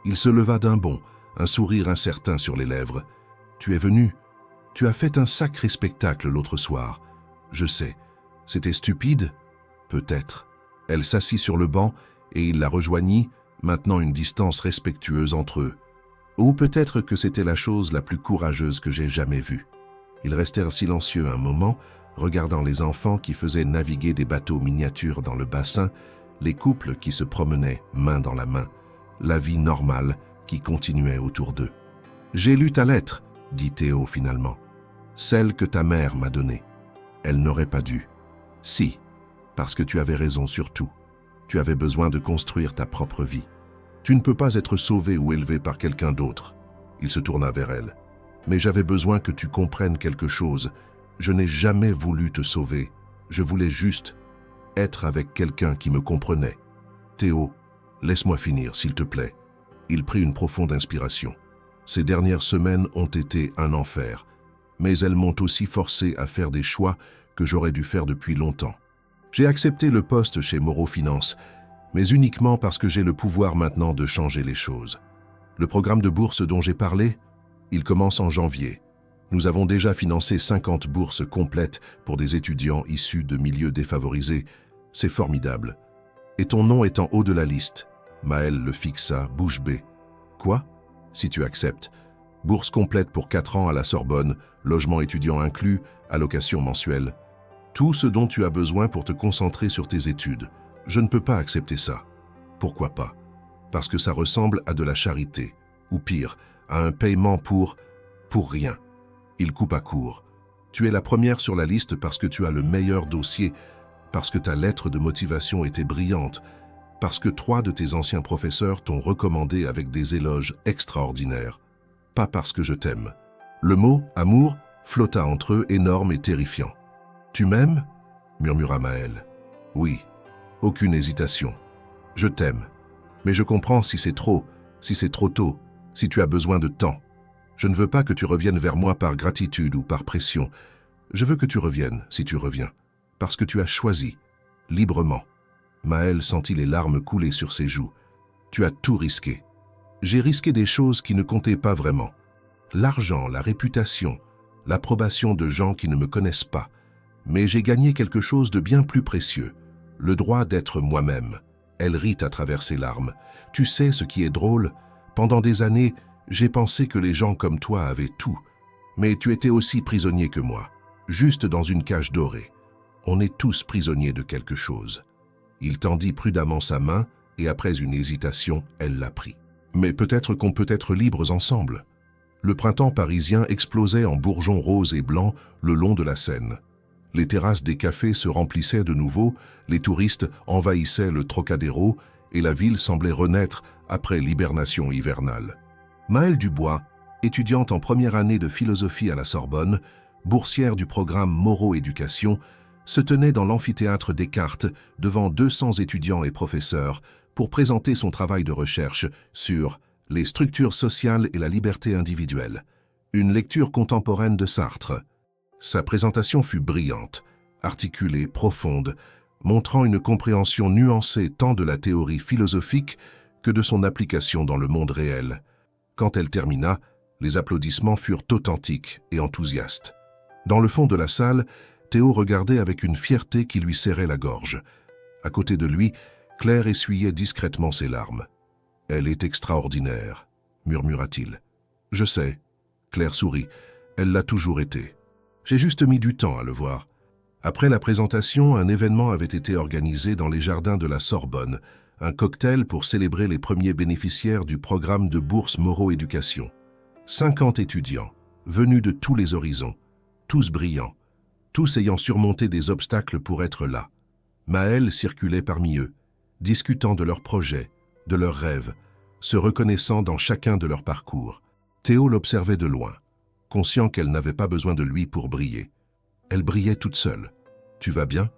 il se leva d'un bond, un sourire incertain sur les lèvres. « Tu es venu. Tu as fait un sacré spectacle l'autre soir. Je sais. C'était stupide? Peut-être. » Elle s'assit sur le banc et il la rejoignit, maintenant une distance respectueuse entre eux. Ou peut-être que c'était la chose la plus courageuse que j'ai jamais vue. Ils restèrent silencieux un moment, regardant les enfants qui faisaient naviguer des bateaux miniatures dans le bassin, les couples qui se promenaient main dans la main, la vie normale qui continuait autour d'eux. « J'ai lu ta lettre, » dit Théo finalement. « Celle que ta mère m'a donnée. Elle n'aurait pas dû. Si, parce que tu avais raison sur tout. Tu avais besoin de construire ta propre vie. Tu ne peux pas être sauvé ou élevé par quelqu'un d'autre. » Il se tourna vers elle. « Mais j'avais besoin que tu comprennes quelque chose. Je n'ai jamais voulu te sauver. Je voulais juste être avec quelqu'un qui me comprenait. Théo, laisse-moi finir, s'il te plaît. » Il prit une profonde inspiration. Ces dernières semaines ont été un enfer, mais elles m'ont aussi forcé à faire des choix que j'aurais dû faire depuis longtemps. J'ai accepté le poste chez Moreau Finance, mais uniquement parce que j'ai le pouvoir maintenant de changer les choses. Le programme de bourse dont j'ai parlé, il commence en janvier. Nous avons déjà financé 50 bourses complètes pour des étudiants issus de milieux défavorisés. C'est formidable. Et ton nom est en haut de la liste. Maëlle le fixa, bouche bée. Quoi? Si tu acceptes. Bourse complète pour 4 ans à la Sorbonne, logement étudiant inclus, allocation mensuelle. Tout ce dont tu as besoin pour te concentrer sur tes études. Je ne peux pas accepter ça. Pourquoi pas? Parce que ça ressemble à de la charité. Ou pire, à un paiement pour rien. Il coupa court. Tu es la première sur la liste parce que tu as le meilleur dossier, parce que ta lettre de motivation était brillante, parce que 3 de tes anciens professeurs t'ont recommandé avec des éloges extraordinaires. Pas parce que je t'aime. Le mot « amour » flotta entre eux, énorme et terrifiant. « Tu m'aimes » murmura Maëlle. « Oui, aucune hésitation. Je t'aime. Mais je comprends si c'est trop tôt, si tu as besoin de temps. Je ne veux pas que tu reviennes vers moi par gratitude ou par pression. Je veux que tu reviennes, si tu reviens, parce que tu as choisi, librement. » Maëlle sentit les larmes couler sur ses joues. « Tu as tout risqué. J'ai risqué des choses qui ne comptaient pas vraiment. L'argent, la réputation, l'approbation de gens qui ne me connaissent pas. Mais j'ai gagné quelque chose de bien plus précieux, le droit d'être moi-même. » Elle rit à travers ses larmes. « Tu sais ce qui est drôle? Pendant des années, j'ai pensé que les gens comme toi avaient tout. Mais tu étais aussi prisonnier que moi, juste dans une cage dorée. On est tous prisonniers de quelque chose. » Il tendit prudemment sa main et après une hésitation, elle la prit. « Mais peut-être qu'on peut être libres ensemble. » Le printemps parisien explosait en bourgeons roses et blancs le long de la Seine. Les terrasses des cafés se remplissaient de nouveau, les touristes envahissaient le Trocadéro et la ville semblait renaître après l'hibernation hivernale. Maëlle Dubois, étudiante en première année de philosophie à la Sorbonne, boursière du programme Moreau-Éducation, se tenait dans l'amphithéâtre Descartes devant 200 étudiants et professeurs pour présenter son travail de recherche sur les structures sociales et la liberté individuelle, une lecture contemporaine de Sartre. Sa présentation fut brillante, articulée, profonde, montrant une compréhension nuancée tant de la théorie philosophique que de son application dans le monde réel. Quand elle termina, les applaudissements furent authentiques et enthousiastes. Dans le fond de la salle, Théo regardait avec une fierté qui lui serrait la gorge. À côté de lui, Claire essuyait discrètement ses larmes. « Elle est extraordinaire », murmura-t-il. « Je sais. » Claire sourit. « Elle l'a toujours été. J'ai juste mis du temps à le voir. » Après la présentation, un événement avait été organisé dans les jardins de la Sorbonne, un cocktail pour célébrer les premiers bénéficiaires du programme de bourse Moreau-Éducation. 50 étudiants, venus de tous les horizons, tous brillants, tous ayant surmonté des obstacles pour être là. Maëlle circulait parmi eux, discutant de leurs projets, de leurs rêves, se reconnaissant dans chacun de leurs parcours. Théo l'observait de loin, conscient qu'elle n'avait pas besoin de lui pour briller. Elle brillait toute seule. « Tu vas bien ?»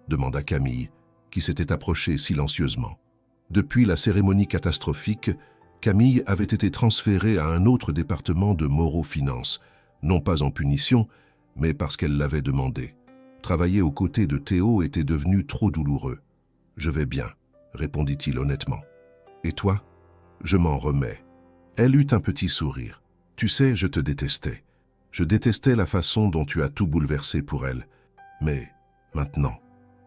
demanda Camille, qui s'était approchée silencieusement. Depuis la cérémonie catastrophique, Camille avait été transférée à un autre département de Moreau Finance, non pas en punition, mais parce qu'elle l'avait demandé. Travailler aux côtés de Théo était devenu trop douloureux. « Je vais bien », répondit-il honnêtement. « Et toi ?»« Je m'en remets. » Elle eut un petit sourire. « Tu sais, je te détestais. Je détestais la façon dont tu as tout bouleversé pour elle. Mais maintenant,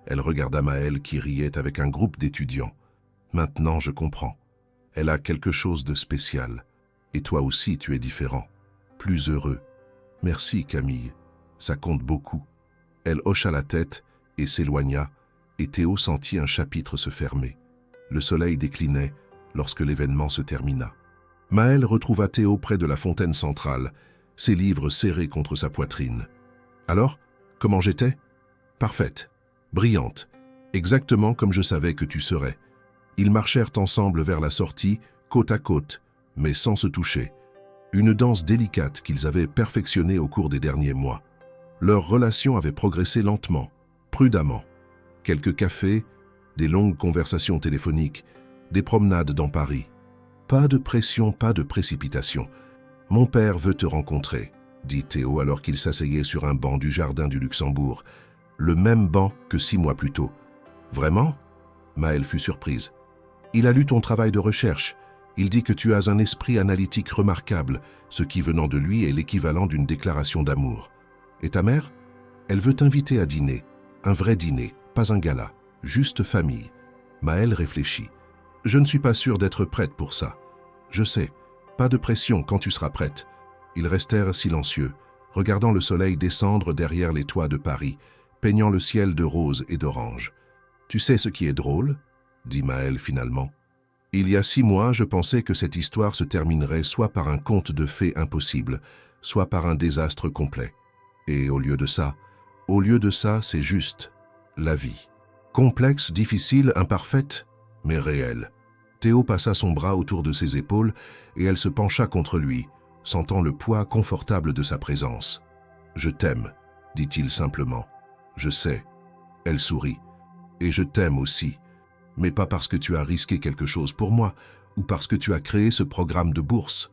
elle regarda Maëlle qui riait avec un groupe d'étudiants. Maintenant, je comprends. Elle a quelque chose de spécial. Et toi aussi, tu es différent. Plus heureux. Merci, Camille. Ça compte beaucoup. Elle hocha la tête et s'éloigna, et Théo sentit un chapitre se fermer. Le soleil déclinait lorsque l'événement se termina. Maëlle retrouva Théo près de la fontaine centrale, ses livres serrés contre sa poitrine. « Alors, comment j'étais ?»« Parfaite, brillante, exactement comme je savais que tu serais. » Ils marchèrent ensemble vers la sortie, côte à côte, mais sans se toucher. Une danse délicate qu'ils avaient perfectionnée au cours des derniers mois. Leur relation avait progressé lentement, prudemment. Quelques cafés, des longues conversations téléphoniques, des promenades dans Paris. Pas de pression, pas de précipitation. « Mon père veut te rencontrer », dit Théo alors qu'il s'asseyait sur un banc du jardin du Luxembourg. Le même banc que 6 mois plus tôt. « Vraiment ?» Maëlle fut surprise. « Il a lu ton travail de recherche. Il dit que tu as un esprit analytique remarquable, ce qui venant de lui est l'équivalent d'une déclaration d'amour. Et ta mère ? Elle veut t'inviter à dîner. Un vrai dîner, pas un gala. Juste famille. » Maëlle réfléchit. « Je ne suis pas sûre d'être prête pour ça. Je sais. Pas de pression quand tu seras prête. » Ils restèrent silencieux, regardant le soleil descendre derrière les toits de Paris, peignant le ciel de rose et d'orange. « Tu sais ce qui est drôle ?» dit Maëlle finalement. « Il y a 6 mois, je pensais que cette histoire se terminerait soit par un conte de fées impossible, soit par un désastre complet. Et au lieu de ça, c'est juste la vie. Complexe, difficile, imparfaite, mais réelle. » Théo passa son bras autour de ses épaules et elle se pencha contre lui, sentant le poids confortable de sa présence. « Je t'aime, » dit-il simplement. « Je sais. » Elle sourit. « Et je t'aime aussi, mais pas parce que tu as risqué quelque chose pour moi ou parce que tu as créé ce programme de bourse.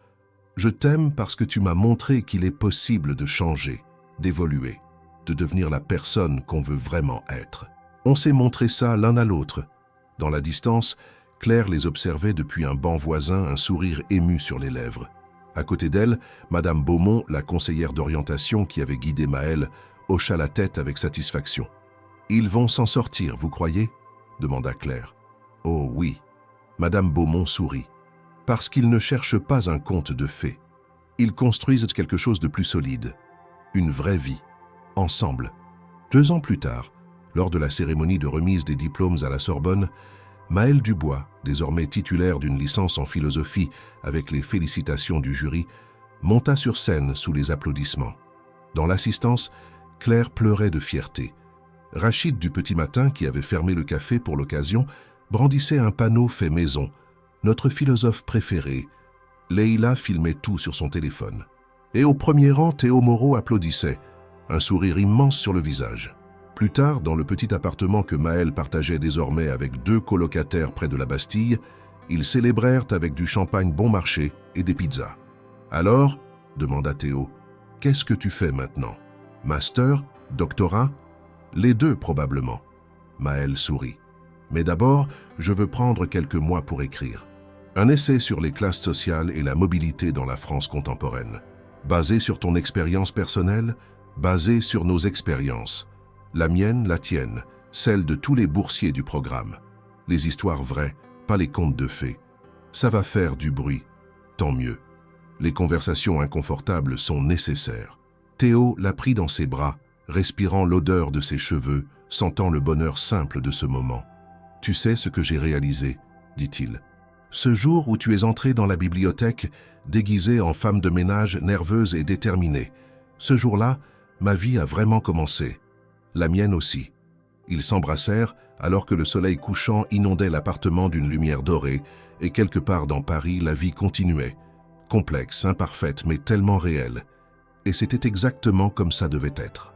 Je t'aime parce que tu m'as montré qu'il est possible de changer, d'évoluer, de devenir la personne qu'on veut vraiment être. On s'est montré ça l'un à l'autre. » Dans la distance, Claire les observait depuis un banc voisin, un sourire ému sur les lèvres. À côté d'elle, Madame Beaumont, la conseillère d'orientation qui avait guidé Maëlle, hocha la tête avec satisfaction. « Ils vont s'en sortir, vous croyez ?» demanda Claire. « Oh oui. » Madame Beaumont sourit. « Parce qu'ils ne cherchent pas un conte de fées. Ils construisent quelque chose de plus solide. Une vraie vie. Ensemble. » 2 ans plus tard, lors de la cérémonie de remise des diplômes à la Sorbonne, Maëlle Dubois, désormais titulaire d'une licence en philosophie avec les félicitations du jury, monta sur scène sous les applaudissements. Dans l'assistance, Claire pleurait de fierté. Rachid du petit matin, qui avait fermé le café pour l'occasion, brandissait un panneau fait maison. Notre philosophe préféré. Leïla filmait tout sur son téléphone. Et au premier rang, Théo Moreau applaudissait, un sourire immense sur le visage. Plus tard, dans le petit appartement que Maëlle partageait désormais avec 2 colocataires près de la Bastille, ils célébrèrent avec du champagne bon marché et des pizzas. « Alors, demanda Théo, qu'est-ce que tu fais maintenant? Master? Doctorat? Les 2 probablement. » Maëlle sourit. « Mais d'abord, je veux prendre quelques mois pour écrire. Un essai sur les classes sociales et la mobilité dans la France contemporaine. Basé sur ton expérience personnelle, basé sur nos expériences. La mienne, la tienne, celle de tous les boursiers du programme. Les histoires vraies, pas les contes de fées. Ça va faire du bruit. Tant mieux. Les conversations inconfortables sont nécessaires. » Théo la prit dans ses bras, respirant l'odeur de ses cheveux, sentant le bonheur simple de ce moment. « Tu sais ce que j'ai réalisé, dit-il. Ce jour où tu es entrée dans la bibliothèque, déguisée en femme de ménage nerveuse et déterminée. Ce jour-là, ma vie a vraiment commencé. La mienne aussi. » Ils s'embrassèrent alors que le soleil couchant inondait l'appartement d'une lumière dorée et quelque part dans Paris, la vie continuait. Complexe, imparfaite, mais tellement réelle. Et c'était exactement comme ça devait être.